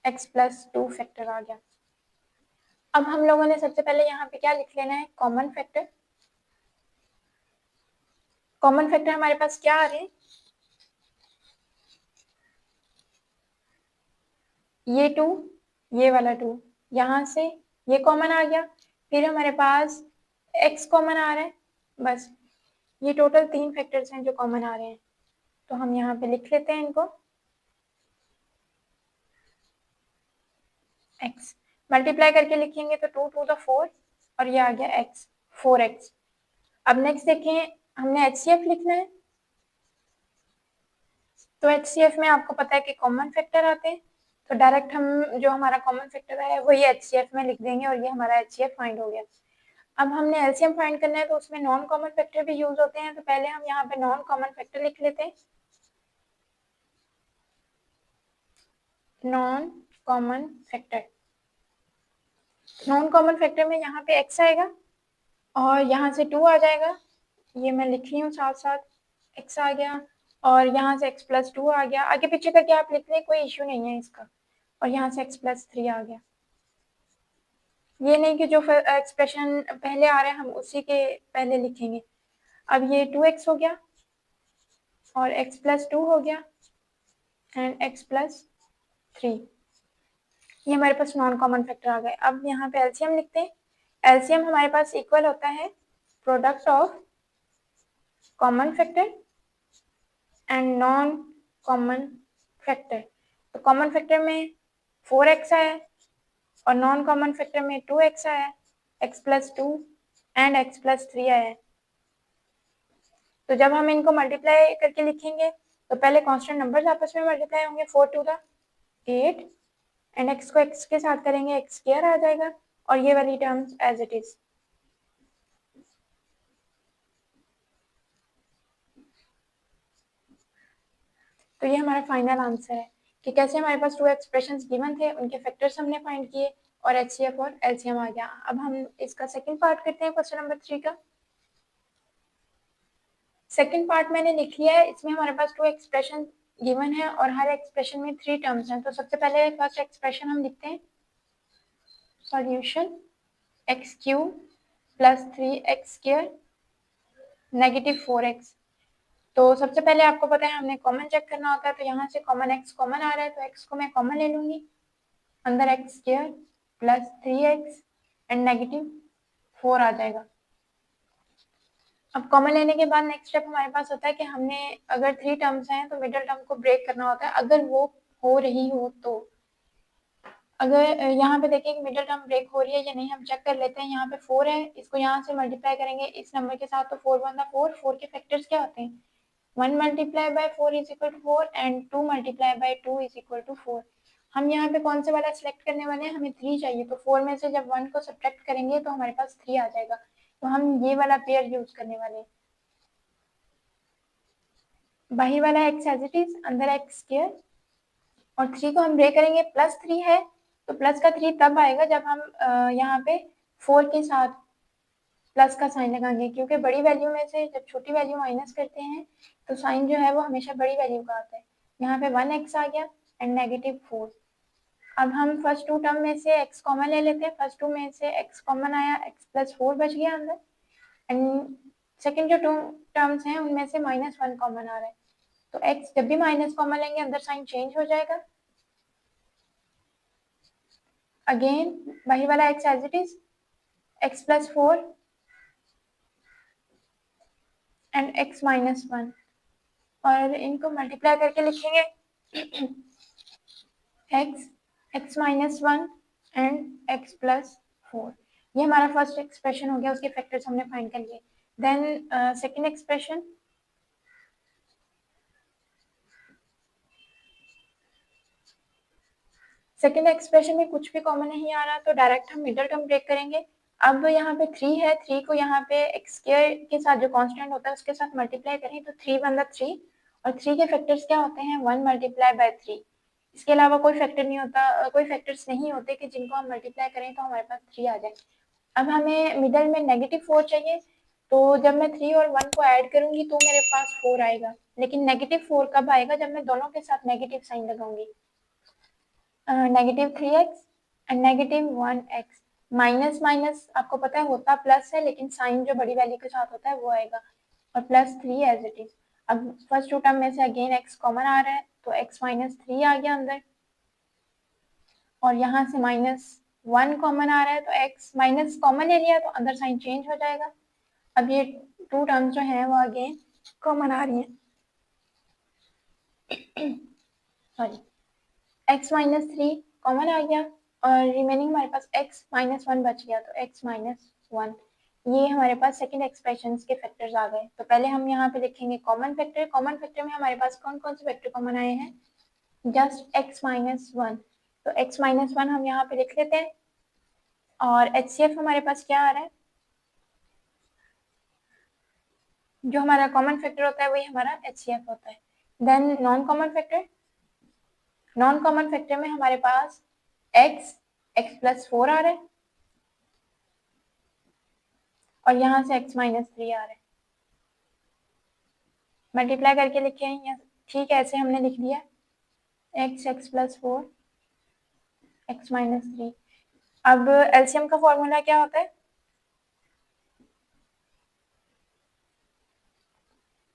Speaker 1: x + 2 फैक्टर आ गया। अब हम लोगों ने सबसे पहले यहाँ पे क्या लिख लेना है? Common factor. कॉमन फैक्टर हमारे पास क्या आ रहे हैं? ये 2, ये वाला 2, यहाँ से ये कॉमन आ गया। फिर हमारे पास x कॉमन आ रहा है। बस ये टोटल 3 फैक्टर्स हैं जो कॉमन आ रहे हैं, तो हम यहाँ पे लिख लेते हैं इनको। x मल्टीप्लाई करके लिखेंगे तो 2 टू द 4, और ये आ गया x 4x। अब नेक्स्ट देखें, हमने HCF लिखना है। तो HCF में आपको पता है कि कॉमन फैक्टर आते हैं, तो डायरेक्ट हम जो हमारा कॉमन फैक्टर है वही HCF में लिख देंगे, और ये हमारा HCF फाइंड हो गया। अब हमने एलसीएम फाइंड करना है, तो उसमें नॉन कॉमन फैक्टर भी यूज होते हैं। तो पहले हम यहाँ पे नॉन कॉमन फैक्टर लिख लेते हैं। Non common factor, non common factor में यहाँ पे x आएगा और यहाँ से 2 आ जाएगा, ये मैं लिख रही हूँ साथ साथ। x आ गया और यहाँ से x + 2 आ गया। आगे पीछे करके आप लिख लें, कोई इश्यू नहीं है इसका। और यहाँ से x + 3 आ गया। ये नहीं कि जो एक्सप्रेशन पहले आ रहा है हम उसी के पहले लिखेंगे। अब ये 2x हो गया और x + 2 हो गया एंड x + 3। ये हमारे पास नॉन कॉमन फैक्टर आ गए। अब यहाँ पे एलसीएम लिखते हैं। एलसीएम हमारे पास इक्वल होता है product of common factor and non common factor. तो कॉमन फैक्टर में 4x आया और नॉन कॉमन फैक्टर में 2x आया, x + 2 एंड x + 3 आया। तो जब हम इनको मल्टीप्लाई करके लिखेंगे तो पहले कांस्टेंट नंबर्स आपस में मल्टीप्लाई होंगे। 4 टू द 8 एंड x को x के साथ करेंगे x स्क्वायर आ जाएगा और ये वाली टर्म्स एज इट इज। तो ये हमारा फाइनल आंसर है कि कैसे हमारे पास टू एक्सप्रेशंस गिवन थे, उनके फैक्टर्स हमने फाइंड किए और HCF और LCM आ गया। अब हम इसका सेकंड पार्ट करते हैं क्वेश्चन नंबर 3 का। सेकंड पार्ट मैंने लिख लिया है, इसमें हमारे पास टू एक्सप्रेशन गिवन है और हर एक्सप्रेशन में 3 टर्म्स हैं। तो सबसे पहले फर्स्ट एक्सप्रेशन हम लिखते हैं, solution x cube plus 3x square negative 4x। तो सबसे पहले आपको पता है हमें कॉमन चेक करना होता है, तो यहाँ से कॉमन x कॉमन आ रहा है तो x को मैं कॉमन ले लूंगी, अंदर x square plus 3x and negative 4 आ जाएगा। अब कॉमन लेने के बाद नेक्स्ट स्टेप हमारे पास होता है कि हमने अगर 3 टर्म्स हैं तो मिडिल टर्म को ब्रेक करना होता है अगर वो हो रही हो तो। अगर यहाँ पे देखिए कि मिडिल टर्म ब्रेक हो रही है या नहीं, हम चेक कर लेते हैं। यहाँ पे 4 है, इसको यहाँ से मल्टीप्लाई करेंगे इस नंबर के साथ तो 4 बनता 4। 4 के फैक्टर्स क्या होते हैं, 1 multiply by 4 is equal to 4 and 2 multiply by 2 is equal to 4। हम यहाँ पे कौन से वाला सिलेक्ट करने वाले हैं, हमें 3 चाहिए, तो 4 में से जब 1 को सब्ट्रैक्ट करेंगे तो हमारे पास 3 आ जाएगा। तो हम ये वाला पेयर यूज करने वाले हैं। बाहर वाला x एज इट इज, अंदर x स्क्वायर और 3 को हम ब्रेक करेंगे, प्लस 3 है तो प्लस का 3 तब आएगा जब हम यहाँ पे 4 के साथ प्लस का साइन लगाएंगे, क्योंकि बड़ी वैल्यू में से जब छोटी वैल्यू माइनस करते हैं तो साइन जो है वो हमेशा बड़ी वैल्यू का आता है। यहाँ पे 1x आ गया एंड नेगेटिव 4। अब हम फर्स्ट 2 टर्म में से x कॉमन ले लेते हैं, फर्स्ट 2 में से x कॉमन आया, x प्लस 4 बच गया अंदर एंड सेकेंड जो 2 टर्म्स हैं उनमें से -1 कॉमन आ रहा है, तो x जब भी माइनस कॉमन लेंगे अंदर साइन चेंज हो जाएगा। अगेन बाहर वाला x as it is, x plus 4 and x minus 1 और इनको मल्टीप्लाई करके लिखेंगे x minus 1 and x plus 4। ये हमारा फर्स्ट एक्सप्रेशन हो गया, उसके फैक्टर्स हमने फाइंड कर लिए। Then second expression, second expression में कुछ भी कॉमन नहीं आ रहा तो डायरेक्ट हम मिडिल टर्म ब्रेक करेंगे। अब यहाँ पे 3 है, 3 को यहाँ पे x स्क्वायर के साथ जो कांस्टेंट होता है उसके साथ मल्टीप्लाई करें तो 3 बनता 3 और 3 के फैक्टर्स क्या होते हैं, 1 मल्टीप्लाई बाय 3। इसके अलावा कोई फैक्टर नहीं होता, कोई फैक्टर्स नहीं होते कि जिनको हम मल्टीप्लाई करें तो हमारे पास 3 आ जाए। अब हमें मिडल में नेगेटिव 4 चाहिए, तो जब मैं 3 और 1 को ऐड करूंगी तो मेरे पास 4 आएगा, लेकिन नेगेटिव 4 कब आएगा, जब मैं दोनों के साथ नेगेटिव साइन लगाऊंगी। Negative 3x and negative 1x। Minus minus आपको पता है होता प्लस है, लेकिन साइन जो बड़ी वैल्यू के साथ होता है वो आएगा और प्लस 3 एज इट इज। अब फर्स्ट 2 टर्म में से अगेन x कॉमन आ रहा है तो x माइनस 3 आ गया अंदर और यहाँ से -1 कॉमन आ रहा है तो x माइनस कॉमन ले लिया तो अंदर साइन चेंज हो जाएगा। अब ये 2 टर्म्स जो हैं वो अगेन कॉमन आ रही हैं, सॉरी x माइनस 3 कॉमन आ गया और रिमेनिंग हमारे पास x माइनस 1 बच गया तो x माइनस 1। ये हमारे पास सेकंड एक्सप्रेशन के फैक्टर्स आ गए। तो पहले हम यहाँ पे लिखेंगे कॉमन फैक्टर। कॉमन फैक्टर में हमारे पास कौन कौन से फैक्टर कॉमन आए हैं, जस्ट x माइनस 1, तो x माइनस 1 हम यहाँ पे लिख लेते हैं और HCF हमारे पास क्या आ रहा है, जो हमारा कॉमन फैक्टर होता है वही हमारा HCF होता है। Then non common factor, non common factor में हमारे पास x प्लस 4 आ रहा है और यहाँ से x माइनस 3 आ रहा है, मल्टीप्लाई करके लिखे हैं, ठीक है ऐसे हमने लिख दिया x प्लस 4 x माइनस 3। अब एलसीएम का फॉर्मूला क्या होता है,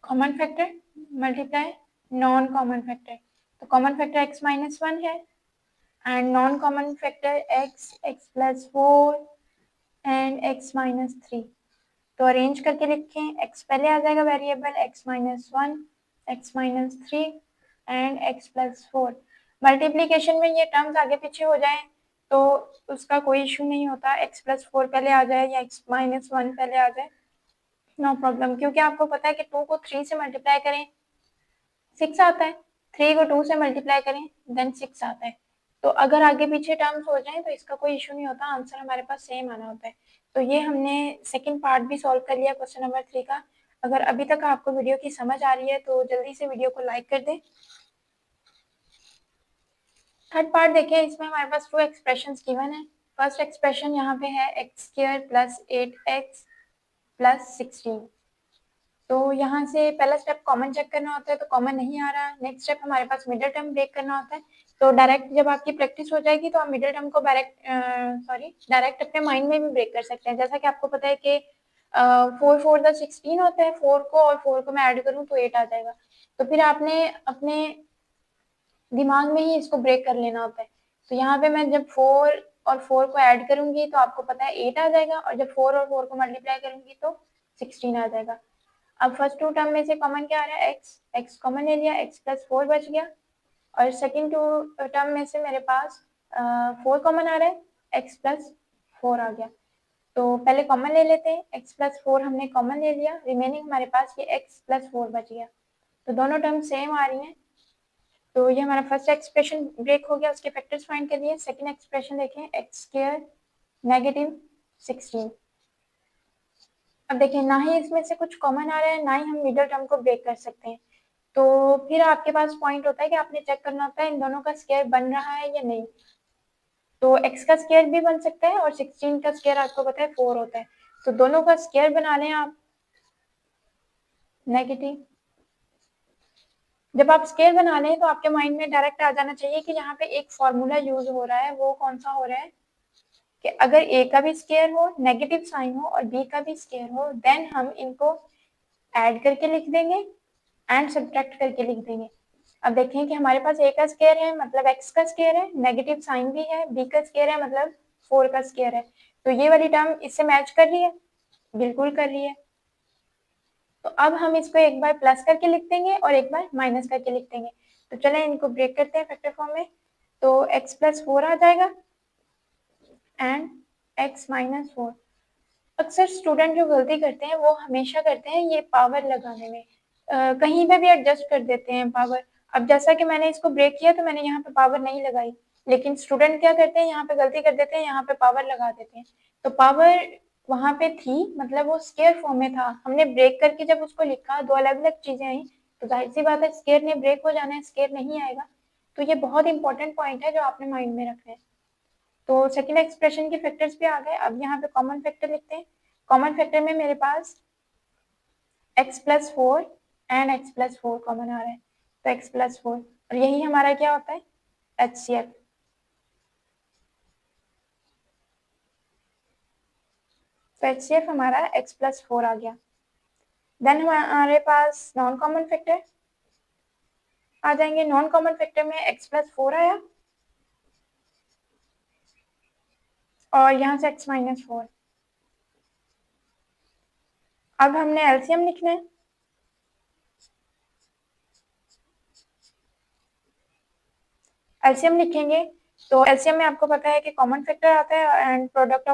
Speaker 1: common factor multiply non common factor. तो कॉमन फैक्टर x माइनस 1 है and non common factor x plus 4 and x minus 3। तो अरेंज करके लिखें, x पहले आ जाएगा variable x minus 1 x minus 3 and x plus 4। Multiplication में ये टर्म्स आगे पीछे हो जाए तो उसका कोई इशू नहीं होता, x प्लस 4 पहले आ जाए या x माइनस 1 पहले आ जाए, नो प्रॉब्लम, क्योंकि आपको पता है कि 2 को 3 से मल्टीप्लाई करें 6 आता है, 3 को 2 से मल्टीप्लाई करें देन 6 आता है। तो अगर आगे पीछे टर्म्स हो जाएं तो इसका कोई इशू नहीं होता, आंसर हमारे पास सेम आना होता है। तो ये हमने सेकंड पार्ट भी सॉल्व कर लिया क्वेश्चन नंबर 3 का। अगर अभी तक आपको वीडियो की समझ आ रही है तो जल्दी से वीडियो को लाइक कर दें। थर्ड पार्ट देखिए, इसमें हमारे पास 2 एक्सप्रेशंस गिवन है। फर्स्ट एक्सप्रेशन यहाँ पे है x square plus 8x plus 16। तो यहाँ से पहला स्टेप कॉमन चेक करना होता है, तो कॉमन नहीं आ रहा। नेक्स्ट स्टेप हमारे पास मिडिल टर्म ब्रेक करना होता है। तो डायरेक्ट जब आपकी प्रैक्टिस हो जाएगी तो आप मिडिल टर्म को डायरेक्ट अपने माइंड में भी ब्रेक कर सकते हैं। जैसा कि आपको पता है कि 4 4 द 16 होता है, 4 को और 4 को मैं ऐड करूँ तो 8 आ जाएगा। तो फिर आपने अपने दिमाग में ही इसको ब्रेक कर लेना होता है। तो यहाँ पे मैं जब 4 और 4 को ऐड करूंगी तो आपको पता है 8 आ जाएगा, और जब 4 और 4 को मल्टीप्लाई करूंगी तो 16 आ जाएगा। अब फर्स्ट 2 टर्म में से कॉमन क्या आ रहा है, x कॉमन ले लिया, x प्लस 4 बच गया। और सेकेंड 2 टर्म में से मेरे पास 4 कॉमन आ रहा है, x प्लस 4 आ गया। तो पहले कॉमन ले लेते हैं, x प्लस 4 हमने कॉमन ले लिया, रिमेनिंग हमारे पास ये x प्लस 4 बच गया। तो दोनों टर्म सेम आ रही हैं। तो ये हमारा फर्स्ट एक्सप्रेशन ब्रेक हो गया, उसके फैक्टर्स फाइंड कर लिए। सेकंड एक्सप्रेशन देखें, एक्स स्क्वायर नेगेटिव 16। अब देखिए, ना ही इसमें से कुछ कॉमन आ रहा है, ना ही हम मिडिल टर्म को ब्रेक कर सकते हैं। तो फिर आपके पास पॉइंट होता है कि आपने चेक करना होता है इन दोनों का स्क्वायर बन रहा है या नहीं। तो x का स्क्वायर भी बन सकता है और 16 का स्क्वायर आपको पता है 4 होता है। तो दोनों का स्क्वायर बना लें आप नेगेटिव। जब आप स्केल बना लें तो आपके माइंड में डायरेक्ट आ जाना चाहिए कि यहाँ पे एक फॉर्मूला यूज हो रहा है। वो कौन सा हो रहा है कि अगर a का भी स्केयर हो, नेगेटिव साइन हो और b का भी स्केयर हो, देन हम इनको ऐड करके लिख देंगे एंड सब्ट्रैक्ट करके लिख देंगे। अब देखें कि हमारे पास a का स्केयर है मतलब x का स्केयर है, नेगेटिव साइन भी है, b का स्केयर है मतलब 4 का स्केयर है। तो ये वाली टर्म इससे मैच कर रही है, बिल्कुल कर रही है। तो अब हम इसको एक बार प्लस करके लिख देंगे और एक बार माइनस करके लिख देंगे। तो चलें इनको ब्रेक करते हैं फैक्टर फॉर्म में। तो x प्लस 4 आ जाएगा एंड x माइनस 4। अक्सर स्टूडेंट जो गलती करते हैं वो हमेशा करते हैं ये पावर लगाने में, कहीं पे भी एडजस्ट कर देते हैं पावर। अब जैसा कि मैंने इसको ब्रेक किया तो मैंने यहाँ पे पावर नहीं लगाई, लेकिन स्टूडेंट क्या करते हैं यहाँ पे गलती कर देते हैं, यहाँ पे पावर लगा देते हैं। तो पावर वहां पे थी, मतलब वो स्केयर फॉर्म में था, हमने ब्रेक करके जब उसको लिखा दो अलग अलग चीजें आई। तो जाहिर सी बात है स्केयर ने ब्रेक हो जाना है, स्केयर नहीं आएगा। तो ये बहुत इंपॉर्टेंट पॉइंट है जो आपने माइंड में रखना है। तो सेकेंड एक्सप्रेशन के फैक्टर्स भी आ गए। अब यहाँ पे कॉमन फैक्टर लिखते हैं। कॉमन फैक्टर में मेरे पास x plus 4 and x plus 4 common आ रहा है, तो x प्लस 4, और यही हमारा क्या होता है HCF। तो HCF हमारा x प्लस 4 आ गया। देन हमारे पास नॉन कॉमन फैक्टर आ जाएंगे। नॉन कॉमन फैक्टर में x प्लस 4 आया और यहाँ से x माइनस 4। अब हमने एलसीएम लिखना है। एलसीएम लिखेंगे तो एलसीएम में आपको पता है कि कॉमन फैक्टर आता है and product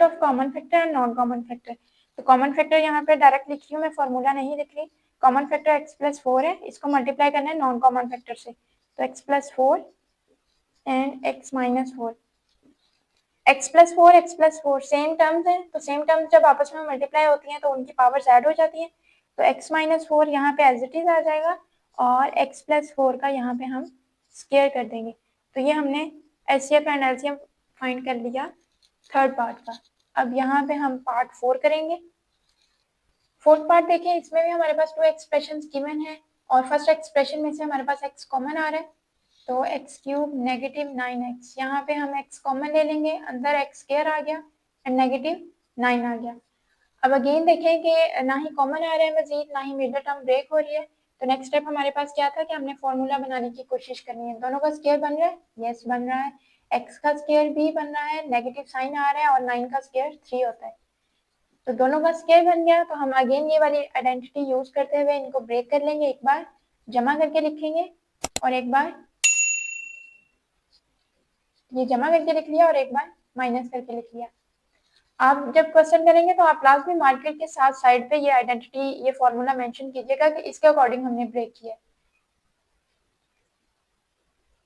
Speaker 1: of common factor and non common factor. तो कॉमन फैक्टर यहाँ पे डायरेक्ट लिख रही हूँ मैं, फॉर्मूला नहीं लिख रही। कॉमन फैक्टर x प्लस 4 है, इसको मल्टीप्लाई करना है नॉन कॉमन फैक्टर से। तो x plus 4 and x minus 4। x plus 4 x plus 4 same terms हैं, तो सेम टर्म्स जब आपस में मल्टीप्लाई होती हैं तो उनकी पावर्स ऐड हो जाती हैं। तो x माइनस 4 यहाँ पे एज इट इज आ जाएगा और x प्लस 4 का यहाँ पे हम स्केयर कर देंगे। तो ये हमने HCF एंड LCM फाइंड कर लिया थर्ड पार्ट का। अब यहाँ पे हम पार्ट 4 करेंगे। फोर्थ पार्ट देखें, इसमें भी हमारे पास 2 एक्सप्रेशन गिवन है और फर्स्ट एक्सप्रेशन में से हमारे पास x कॉमन आ रहा है। तो x क्यूब नेगेटिव 9x, यहाँ पे हम x कॉमन ले लेंगे, अंदर x स्क्वायर आ गया एंड नेगेटिव 9 आ गया। अब अगेन देखें कि ना ही कॉमन आ रहा है मजीद, ना ही मिडिल टर्म ब्रेक हो रही है। तो नेक्स्ट स्टेप हमारे पास क्या था कि हमने फॉर्मूला बनाने की कोशिश करनी है। दोनों का स्क्वायर बन रहा है, यस बन रहा है। x का स्क्वायर भी बन रहा है, नेगेटिव साइन आ रहा है और 9 का स्क्वायर 3 होता है। तो दोनों का स्क्वायर बन गया। तो हम अगेन ये वाली आइडेंटिटी यूज करते हुए इनको ब्रेक कर लेंगे, एक बार जमा करके लिखेंगे और एक बार ये जमा करके लिख लिया और एक बार माइनस करके लिख लिया। आप जब क्वेश्चन करेंगे तो आप लास्ट में मार्केट के साथ साइड पे ये आइडेंटिटी, ये फॉर्मूला मेंशन कीजिएगा कि इसके अकॉर्डिंग हमने ब्रेक किया।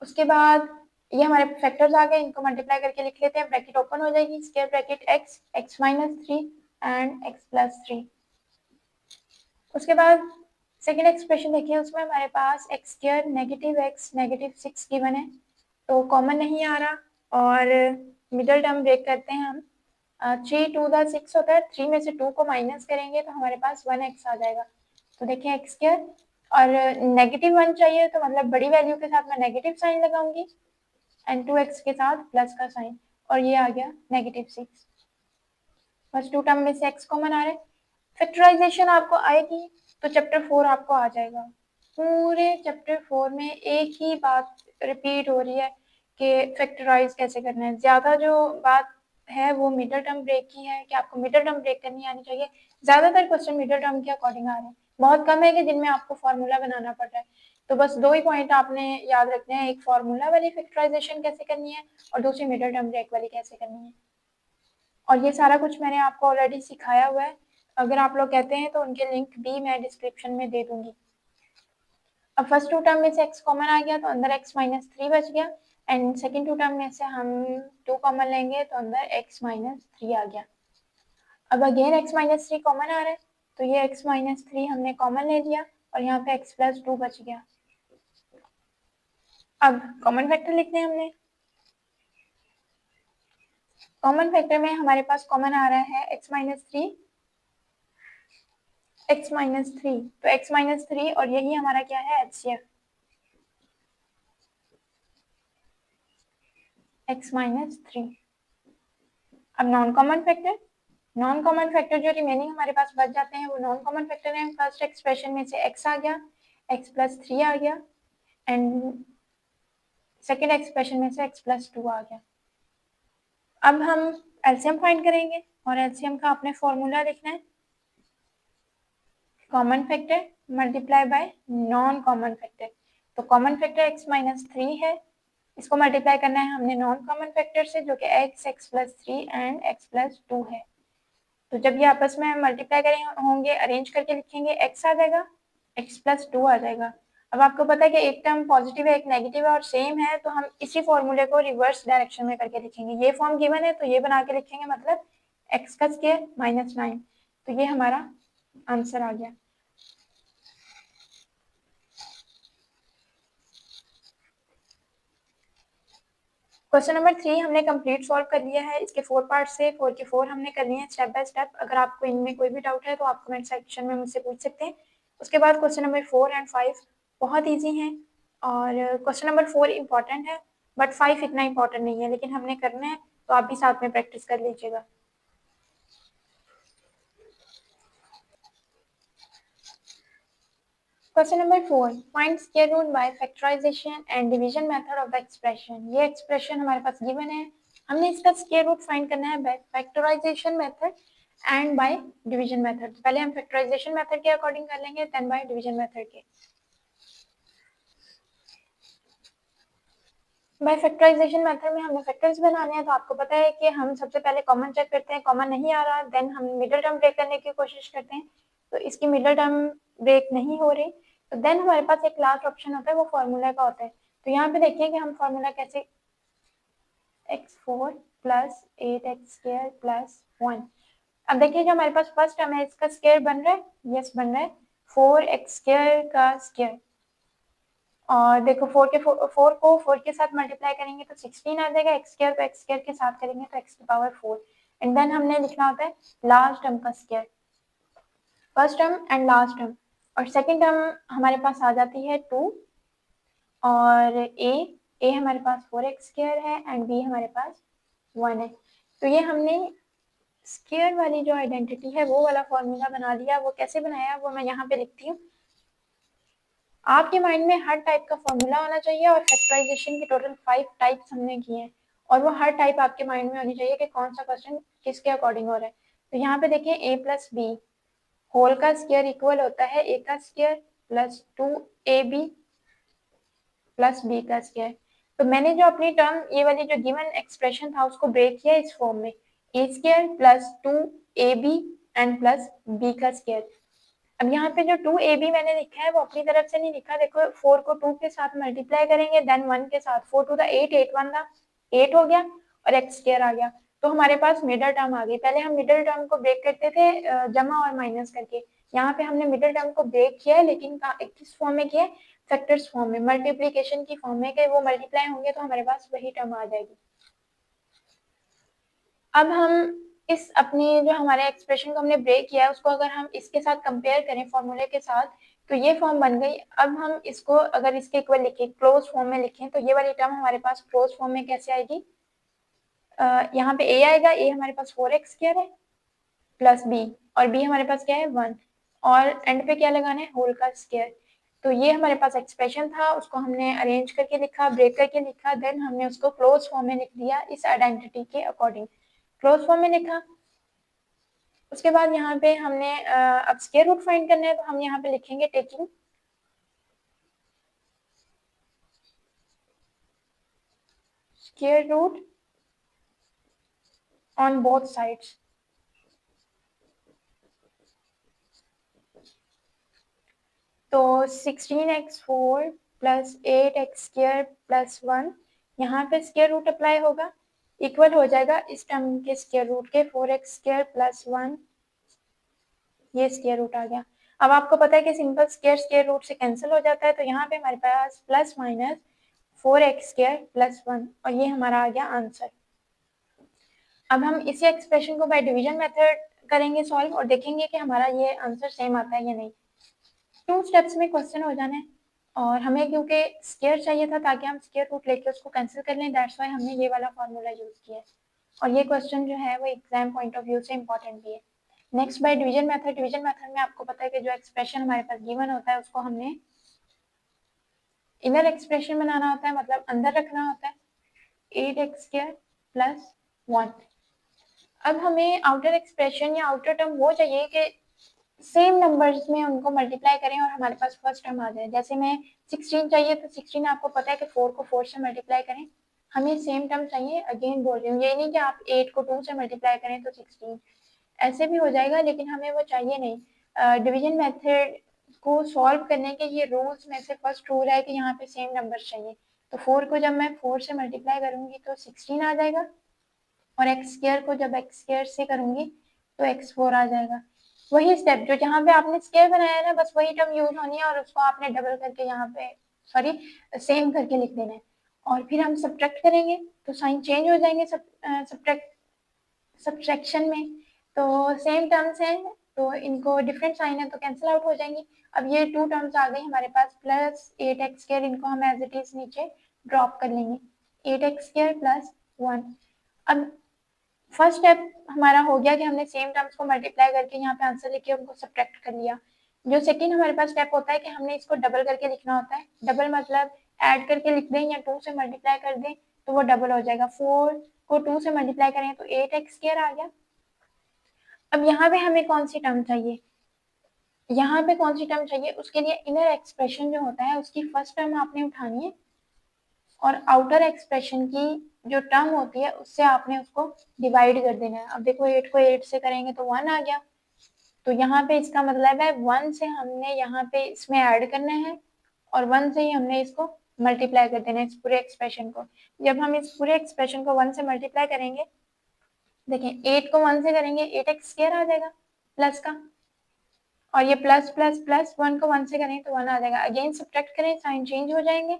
Speaker 1: उसके बाद ये हमारे फैक्टर्स आ गए, इनको मल्टीप्लाई करके लिख लेते हैं, ब्रैकेट ओपन हो जाएगी, square bracket x, x minus 3 and x plus 3। उसके बाद सेकेंड एक्सप्रेशन देखिए, उसमें हमारे पास x square negative x negative 6 given है, तो कॉमन नहीं आ रहा और मिडल टर्म ब्रेक करते हैं हम। 3 टू द 6 होता है, 3 में से 2 को माइनस करेंगे तो हमारे पास 1x आ जाएगा। तो देखिए एक्स स्क्वायर और नेगेटिव 1 चाहिए, तो मतलब बड़ी वैल्यू के साथ मैं नेगेटिव साइन लगाऊंगी एंड 2x के साथ प्लस का साइन, और ये आ गया नेगेटिव 6। बस 2 टर्म में से x कॉमन आ रहा है। फैक्टराइजेशन आपको आएगी तो चैप्टर 4 आपको आ जाएगा। पूरे चैप्टर 4 में एक ही बात रिपीट हो रही है कि फैक्टराइज कैसे करना है। ज्यादा जो बात है वो मिडल टर्म ब्रेक की है कि आपको मिडल टर्म ब्रेक करनी आनी चाहिए। ज्यादातर क्वेश्चन मिडल टर्म के अकॉर्डिंग आ रहे हैं, बहुत कम है कि जिनमें आपको फॉर्मूला बनाना पड़ रहा है। तो बस 2 ही पॉइंट आपने याद रखने हैं, एक फॉर्मूला वाली फैक्टराइजेशन कैसे करनी है और दूसरी मिडल टर्म ब्रेक वाली कैसे करनी है। और ये सारा कुछ मैंने आपको ऑलरेडी सिखाया हुआ है, अगर आप लोग कहते हैं तो उनके लिंक भी मैं डिस्क्रिप्शन में दे दूंगी। अब फर्स्ट 2 टर्म में से x कॉमन आ गया तो अंदर x माइनस 3 बच गया, एंड सेकेंड 2 टर्म में से हम 2 कॉमन लेंगे तो अंदर x माइनस 3 आ गया। अब अगेन x माइनस 3 कॉमन आ रहा है, तो ये x माइनस 3 हमने कॉमन ले लिया और यहाँ पे x प्लस 2 बच गया। अब कॉमन फैक्टर लिखते हैं हमने। कॉमन फैक्टर में हमारे पास कॉमन आ रहा है x माइनस 3, x माइनस 3, तो x माइनस 3 और यही हमारा क्या है HCF, x माइनस 3। अब non common factor, non common factor जो रिमेनिंग हमारे पास बच जाते हैं वो नॉन कॉमन फैक्टर है। फर्स्ट एक्सप्रेशन में से x आ गया, x प्लस 3 आ गया, एंड सेकेंड एक्सप्रेशन में से x प्लस 2 आ गया। अब हम एलसीएम फाइंड करेंगे और एलसीएम का अपने फॉर्मूला लिखना है, common factor multiply by non common factor. तो कॉमन फैक्टर x माइनस 3 है, इसको मल्टीप्लाई करना है हमने नॉन कॉमन फैक्टर से जो कि x plus 3 and x plus 2 है। तो जब ये आपस में मल्टीप्लाई करें होंगे, अरेंज करके लिखेंगे, x आ जाएगा, x प्लस 2 आ जाएगा। अब आपको पता है कि एक टर्म पॉजिटिव है एक नेगेटिव है और सेम है, तो हम इसी फॉर्मूले को रिवर्स डायरेक्शन में करके लिखेंगे। ये फॉर्म गिवन है तो ये बना के लिखेंगे, मतलब x का स्क्वायर माइनस 9, तो ये हमारा आंसर आ गया। क्वेश्चन नंबर 3 हमने कंप्लीट सॉल्व कर लिया है। इसके 4 पार्ट से 4 के 4 हमने कर लिए हैं स्टेप बाय स्टेप। अगर आपको इनमें कोई भी डाउट है तो आप कमेंट सेक्शन में मुझसे पूछ सकते हैं। उसके बाद क्वेश्चन नंबर 4 एंड 5 बहुत ईजी हैं, और क्वेश्चन नंबर 4 इंपॉर्टेंट है बट 5 इतना इंपॉर्टेंट नहीं है, लेकिन हमने करना है तो आप भी साथ में प्रैक्टिस कर लीजिएगा। Question number 4, find square root by factorisation and division method of the expression. ये एक्सप्रेशन हमारे पास गिवन है, हमने इसका स्क्वायर रूट फाइंड करना है by factorisation method and by division method. पहले हम फैक्टराइजेशन मेथड के अकॉर्डिंग कर लेंगे, देन बाय डिवीजन मेथड के। बाय फैक्टराइजेशन मेथड में हमें फैक्टर्स बनाने हैं, तो आपको पता है कि हम सबसे पहले कॉमन चेक करते हैं, कॉमन नहीं आ रहा, देन हम मिडिल टर्म ब्रेक करने की कोशिश करते हैं, तो इसकी मिडिल टर्म ब्रेक नहीं हो रही, तो देन हमारे पास एक लास्ट ऑप्शन होता है, वो फॉर्मूला का होता है। तो यहाँ पे देखिए कि हम फॉर्मूला कैसे, x4 प्लस 8x² प्लस 1। अब देखिए जो हमारे पास फर्स्ट टर्म है इसका स्क्वायर बन रहा है, यस बन रहा है, 4x² का स्क्वायर, और देखो 4 को 4 के साथ मल्टीप्लाई करेंगे तो 16 आ जाएगा, x² को x² के साथ करेंगे तो x की पावर 4, एंड देन हमने लिखना होता है लास्ट टर्म का square, first term and last term, और सेकेंड टर्म हमारे पास आ जाती है 2, और a हमारे पास 4x² है एंड b हमारे पास 1 है। तो ये हमने स्क्वायर वाली जो आइडेंटिटी है वो वाला फॉर्मूला बना लिया। वो कैसे बनाया वो मैं यहाँ पे लिखती हूँ। आपके माइंड में हर टाइप का फॉर्मूला होना चाहिए, और फैक्टराइजेशन के टोटल 5 टाइप्स हमने किए हैं, और वो हर टाइप आपके माइंड में होनी चाहिए कि कौन सा क्वेश्चन किसके अकॉर्डिंग हो रहा है। तो यहाँ पे देखिए a प्लस बी होल का स्क्वायर इक्वल होता है a का square plus 2ab plus b का स्क्वायर। तो मैंने जो अपनी टर्म ये वाली जो गिवन एक्सप्रेशन था उसको ब्रेक किया इस फॉर्म में, a square plus 2ab and plus b का स्क्वायर। अब यहाँ पे जो 2ab मैंने लिखा है वो अपनी तरफ से नहीं लिखा, देखो 4 को 2 के साथ मल्टीप्लाई करेंगे, देन 1 के साथ, 4 टू द 8, 8 1 द 8 हो गया और x स्क्वायर आ गया। तो हमारे पास मिडल टर्म आ गई। पहले हम मिडल टर्म को ब्रेक करते थे जमा और माइनस करके, यहाँ पे हमने मिडल टर्म को ब्रेक किया है, लेकिन किस फॉर्म में किया है, फैक्टर्स फॉर्म में, मल्टीप्लीकेशन की फॉर्म में, कि वो मल्टीप्लाई होंगे तो हमारे पास वही टर्म आ जाएगी। अब हम इस अपनी जो हमारे एक्सप्रेशन को हमने ब्रेक किया है उसको अगर हम इसके साथ कंपेयर करें फॉर्मूले के साथ, तो ये फॉर्म बन गई। अब हम इसको अगर इसके इक्वल लिखें, क्लोज फॉर्म में लिखें, तो ये वाली टर्म हमारे पास क्लोज फॉर्म में कैसे आएगी, यहाँ पे a आएगा, a हमारे पास 4x स्क्वायर है प्लस b, और b हमारे पास क्या है 1, और एंड पे क्या लगाना है, होल का स्क्वायर। तो ये हमारे पास एक्सप्रेशन था, उसको हमने अरेंज करके लिखा, ब्रेक करके लिखा, देन हमने उसको क्लोज फॉर्म में लिख दिया इस आइडेंटिटी के अकॉर्डिंग, क्लोज फॉर्म में लिखा। उसके बाद यहाँ पे हमने अब स्क्वायर रूट फाइंड करना है, तो हम यहाँ पे लिखेंगे taking square root on both sides. तो 16x4 plus 8x square plus 1, यहाँ पे स्क्वायर रूट अप्लाई होगा, इक्वल हो जाएगा इस टर्म के स्क्वायर रूट के, 4x स्क्वायर प्लस 1, ये स्क्वायर रूट आ गया। अब आपको पता है कि सिंपल स्क्वायर स्क्वायर रूट से कैंसिल हो जाता है, तो यहाँ पे हमारे पास plus minus 4x square plus 1, और ये हमारा आ गया आंसर। अब हम इसी एक्सप्रेशन को बाय डिवीजन मेथड करेंगे सॉल्व, और देखेंगे कि हमारा ये आंसर सेम आता है या नहीं। 2 स्टेप्स में क्वेश्चन हो जाना है, और हमें क्योंकि स्क्वायर चाहिए था ताकि हम स्क्वायर रूट लेके उसको कैंसिल कर लें, दैट्स वाई हमने ये वाला फॉर्मूला यूज किया है। और ये क्वेश्चन जो है वो एग्जाम पॉइंट ऑफ व्यू से इंपॉर्टेंट भी है। Next bye division method, division method में आपको पता है कि जो एक्सप्रेशन हमारे पास गिवन होता है उसको हमने इनर एक्सप्रेशन बनाना होता है, मतलब अंदर रखना होता है, 8x स्क्वायर प्लस 1। अब हमें आउटर एक्सप्रेशन या आउटर टर्म वो चाहिए कि सेम नंबर्स में उनको मल्टीप्लाई करें और हमारे पास फर्स्ट टर्म आ जाए। जैसे मैं 16 चाहिए, तो 16 आपको पता है कि 4 को 4 से मल्टीप्लाई करें, हमें सेम टर्म चाहिए। अगेन बोल रही हूँ, ये नहीं कि आप 8 को 2 से मल्टीप्लाई करें तो 16, ऐसे भी हो जाएगा, लेकिन हमें वो चाहिए नहीं। डिवीजन मेथड को सॉल्व करने के ये रूल्स में से फर्स्ट रूल है कि यहाँ पे सेम नंबर चाहिए। तो 4 को जब मैं 4 से मल्टीप्लाई करूंगी तो 16 आ जाएगा, और एक्स स्क्वायर को जब एक्स स्क्वायर से करूंगी तो x4 आ जाएगा। वही स्टेप जो जहाँ पे आपने स्क्वायर बनाया है ना, बस वही टर्म यूज होनी है, और उसको आपने डबल करके यहाँ पे सॉरी सेम करके लिख देना है, और फिर हम सब्ट्रैक्ट करेंगे तो साइन चेंज हो जाएंगे सब्ट्रैक्शन में। तो सेम टर्म्स हैं तो इनको डिफरेंट साइन है तो कैंसिल आउट हो जाएंगी। अब ये 2 टर्म्स आ गई हमारे पास, प्लस 8x स्क्वायर, इनको हम एज इट इज नीचे ड्रॉप कर लेंगे, 8x स्क्वायर प्लस 1। अब फर्स्ट स्टेप हमारा हो गया कि हमने सेम टर्म्स को मल्टीप्लाई करके यहाँ पे आंसर लिखे उनको सब्ट्रैक्ट कर लिया। जो सेकंड हमारे पास स्टेप होता है कि हमने इसको डबल करके लिखना होता है। डबल मतलब ऐड करके लिख दें या 2 से मल्टीप्लाई कर दें तो वो डबल हो जाएगा। 4 को 2 से मल्टीप्लाई करें तो 8x स्क्वायर आ गया। अब यहाँ पे हमें कौन सी टर्म चाहिए, यहाँ पे कौन सी टर्म चाहिए, उसके लिए इनर एक्सप्रेशन जो होता है उसकी फर्स्ट टर्म आपने उठानी है, और आउटर एक्सप्रेशन की जो टर्म होती है उससे आपने उसको डिवाइड कर देना है। अब देखो 8 को 8 से करेंगे तो 1 आ गया, तो यहाँ पे इसका मतलब है 1 से हमने यहाँ पे इसमें ऐड करना है, और 1 से ही हमने इसको मल्टीप्लाई कर देना है इस पूरे एक्सप्रेशन को। जब हम इस पूरे एक्सप्रेशन को 1 से मल्टीप्लाई करेंगे, देखिए 8 को 1 से करेंगे 8x स्क्वायर आ जाएगा प्लस का, और ये प्लस प्लस प्लस 1 को 1 से करें तो 1 आ जाएगा। अगेन सब्ट्रैक्ट करें, साइन चेंज हो जाएंगे,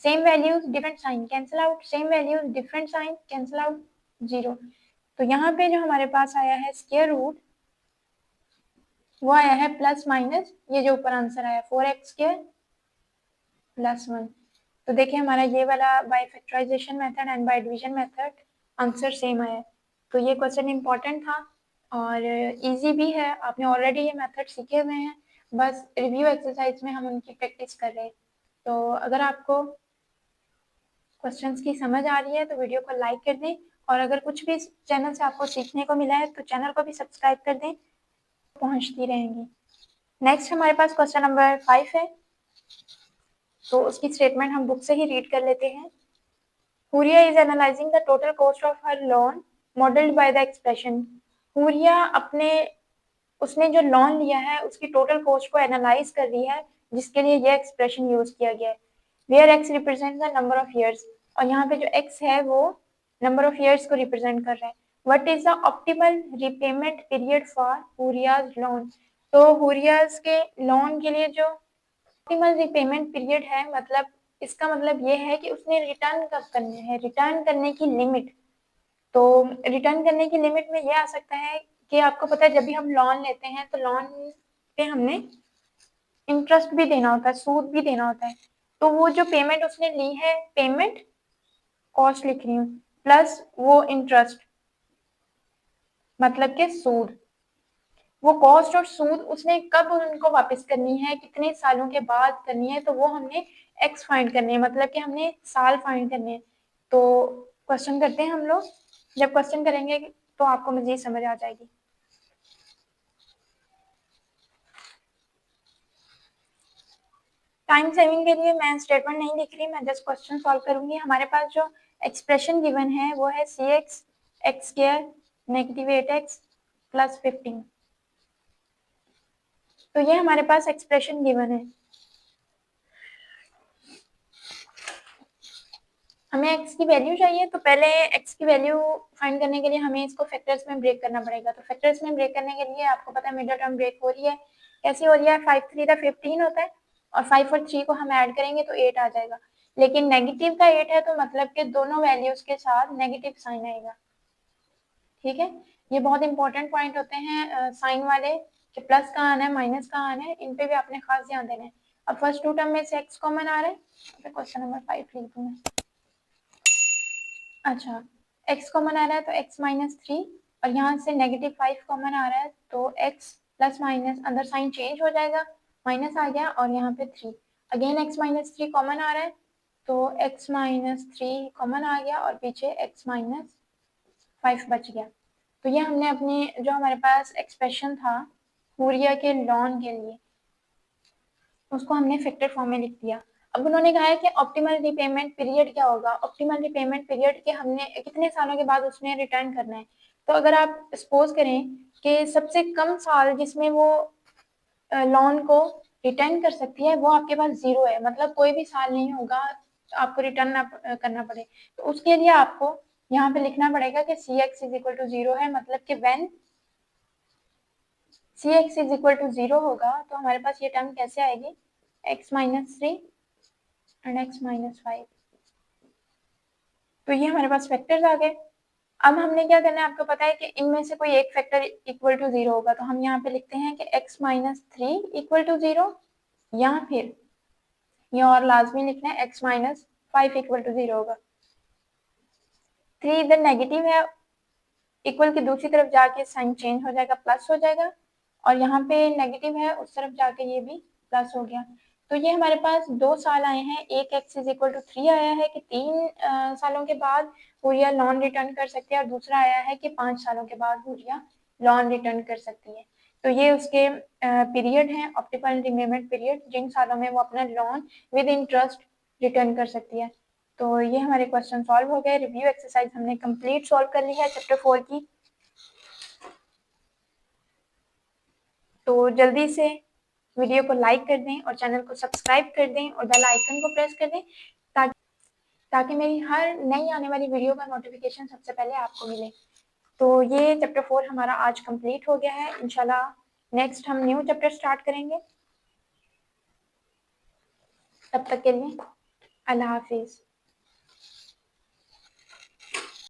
Speaker 1: same values different sign cancel out, same values different sign cancel out, 0। तो यहाँ पे जो हमारे पास आया है स्क्वायर रूट, वो आया है प्लस माइनस ये जो ऊपर आंसर आया 4x स्क्वायर प्लस 1। तो देखिए हमारा ये वाला by factorisation method and by division method answer same आया। तो ये क्वेश्चन इंपॉर्टेंट था और इजी भी है, आपने ऑलरेडी ये मेथड सीखे हुए हैं, बस रिव्यू एक्सरसाइज में हम उनकी प्रैक्टिस कर रहे हैं। तो अगर आपको क्वेश्चंस की समझ आ रही है तो वीडियो को लाइक कर दें, और अगर कुछ भी चैनल से आपको सीखने को मिला है तो चैनल को भी सब्सक्राइब कर दें, पहुंचती रहेंगी। नेक्स्ट हमारे पास क्वेश्चन नंबर 5 है, तो उसकी स्टेटमेंट हम बुक से ही रीड कर लेते हैं। Huriya is analysing the total cost of her loan modelled by the expression. Huriya अपने उसने जो लोन लिया है उसकी टोटल कॉस्ट को एनालाइज कर रही है, जिसके लिए ये एक्सप्रेशन यूज किया गया है, where x represent the number of years, और यहाँ पे जो एक्स है वो नंबर ऑफ ईयर्स को रिप्रेजेंट कर रहा है। What is the optimal repayment period for Huriya's loan, तो हुरियाज के लोन के लिए जो ऑप्टिमल रिपेमेंट पीरियड है, मतलब इसका मतलब ये है कि उसने रिटर्न कब करने हैं, रिटर्न करने की लिमिट। तो रिटर्न करने की लिमिट में ये आ सकता है कि आपको पता है जब भी हम लोन लेते हैं तो लोन पे हमने इंटरेस्ट भी देना होता है, सूद भी देना होता है। तो वो जो पेमेंट उसने ली है, पेमेंट कॉस्ट लिख रही हूँ, प्लस वो इंटरेस्ट मतलब के सूद, वो कॉस्ट और सूद उसने कब उनको वापस करनी है, कितने सालों के बाद करनी है, तो वो हमने एक्स फाइंड करनी है, मतलब कि हमने साल फाइंड करने हैं। तो क्वेश्चन करते हैं हम लोग, जब क्वेश्चन करेंगे तो आपको मजीद समझ आ जाएगी। टाइम सेविंग के लिए मैं स्टेटमेंट नहीं लिख रही, मैं जस्ट क्वेश्चन सॉल्व करूंगी। हमारे पास जो एक्सप्रेशन गिवन है वो है C x x square negative 8x plus 15। तो ये हमारे पास एक्सप्रेशन गिवन है। हमें x की वैल्यू चाहिए, तो पहले x की वैल्यू फाइंड करने के लिए हमें इसको फैक्टर्स में ब्रेक करना पड़ेगा। तो फैक्टर्स में ब्रेक करने के लिए आपको पता है मिडिल टर्म ब्रेक हो रही है, कैसे हो रही है, 5 3 15 होता है, और 5 और 3 को हम ऐड करेंगे तो 8 आ जाएगा। लेकिन नेगेटिव का 8 है, तो मतलब कि दोनों वैल्यूज के साथ नेगेटिव साइन आएगा। ठीक है, ये बहुत इंपॉर्टेंट पॉइंट होते हैं साइन वाले, कि प्लस कहाँ आना है माइनस कहाँ आना है, इन पे भी आपने खास ध्यान देना है। अब फर्स्ट टू टर्म में से x कॉमन आ रहा है, क्वेश्चन नंबर 5 लिख दूं मैं। अच्छा, x कॉमन आ रहा है तो x माइनस 3, और यहाँ से नेगेटिव 5 कॉमन आ रहा है तो x प्लस माइनस अंदर साइन चेंज हो जाएगा, माइनस आ गया, और यहाँ पे 3 अगेन x माइनस 3 कॉमन आ रहा है तो x माइनस 3 कॉमन आ गया, और पीछे x माइनस 5 बच गया। तो ये हमने अपने जो हमारे पास एक्सप्रेशन था हुरिया के लॉन के लिए, उसको हमने फैक्टर फॉर्म में लिख दिया। अब उन्होंने कहा है कि ऑप्टिमल रिपेमेंट पीरियड क्या होगा, ऑप्टिमल रिपेमेंट पीरियड के हमने कितने सालों के बाद उसने रिटर्न करना है। तो अगर आप सपोज करें कि सबसे कम साल जिसमें वो लोन को रिटर्न कर सकती है वो आपके पास 0 है, मतलब कोई भी साल नहीं होगा आपको रिटर्न करना पड़े, तो उसके लिए आपको यहाँ पे लिखना पड़ेगा कि c x is equal to 0 है, मतलब कि when c x is equal to 0 होगा तो हमारे पास ये टर्म कैसे आएगी, x minus 3 and x minus 5। तो ये हमारे पास फैक्टर्स आ गए। अब हमने क्या करना है, आपको पता है कि इनमें से कोई एक फैक्टर इक्वल टू 0 होगा, तो हम यहाँ पे लिखते हैं कि x माइनस 3 इक्वल टू 0, या फिर ये और लाजमी लिखना है x माइनस 5 इक्वल टू 0 होगा। 3 इधर नेगेटिव है, इक्वल की दूसरी तरफ जाके साइन चेंज हो जाएगा, प्लस हो जाएगा, और यहाँ पे नेगेटिव है उस तरफ जाके ये भी प्लस हो गया। तो ये हमारे पास 2 साल आए हैं, एक x इज इक्वल टू 3 आया है कि 3 सालों के बाद हुरिया लोन रिटर्न कर सकती है, और दूसरा आया है कि 5 सालों के बाद हुरिया लोन रिटर्न कर सकती है। तो ये उसके पीरियड हैं, ऑप्टिमल रिपेमेंट पीरियड, जिन सालों में वो अपना लोन विद इंटरेस्ट रिटर्न कर सकती है। तो ये हमारे क्वेश्चन सॉल्व हो गए। रिव्यू एक्सरसाइज हमने कंप्लीट सॉल्व कर ली है चैप्टर 4 की। तो जल्दी से वीडियो को लाइक कर दें और चैनल को सब्सक्राइब कर दें और बेल आइकन को प्रेस कर दें, ताकि मेरी हर नई आने वाली वीडियो का नोटिफिकेशन सबसे पहले आपको मिले। तो ये चैप्टर 4 हमारा आज कंप्लीट हो गया है। इंशाल्लाह नेक्स्ट हम न्यू चैप्टर स्टार्ट करेंगे। तब तक के लिए अल्लाह हाफिज।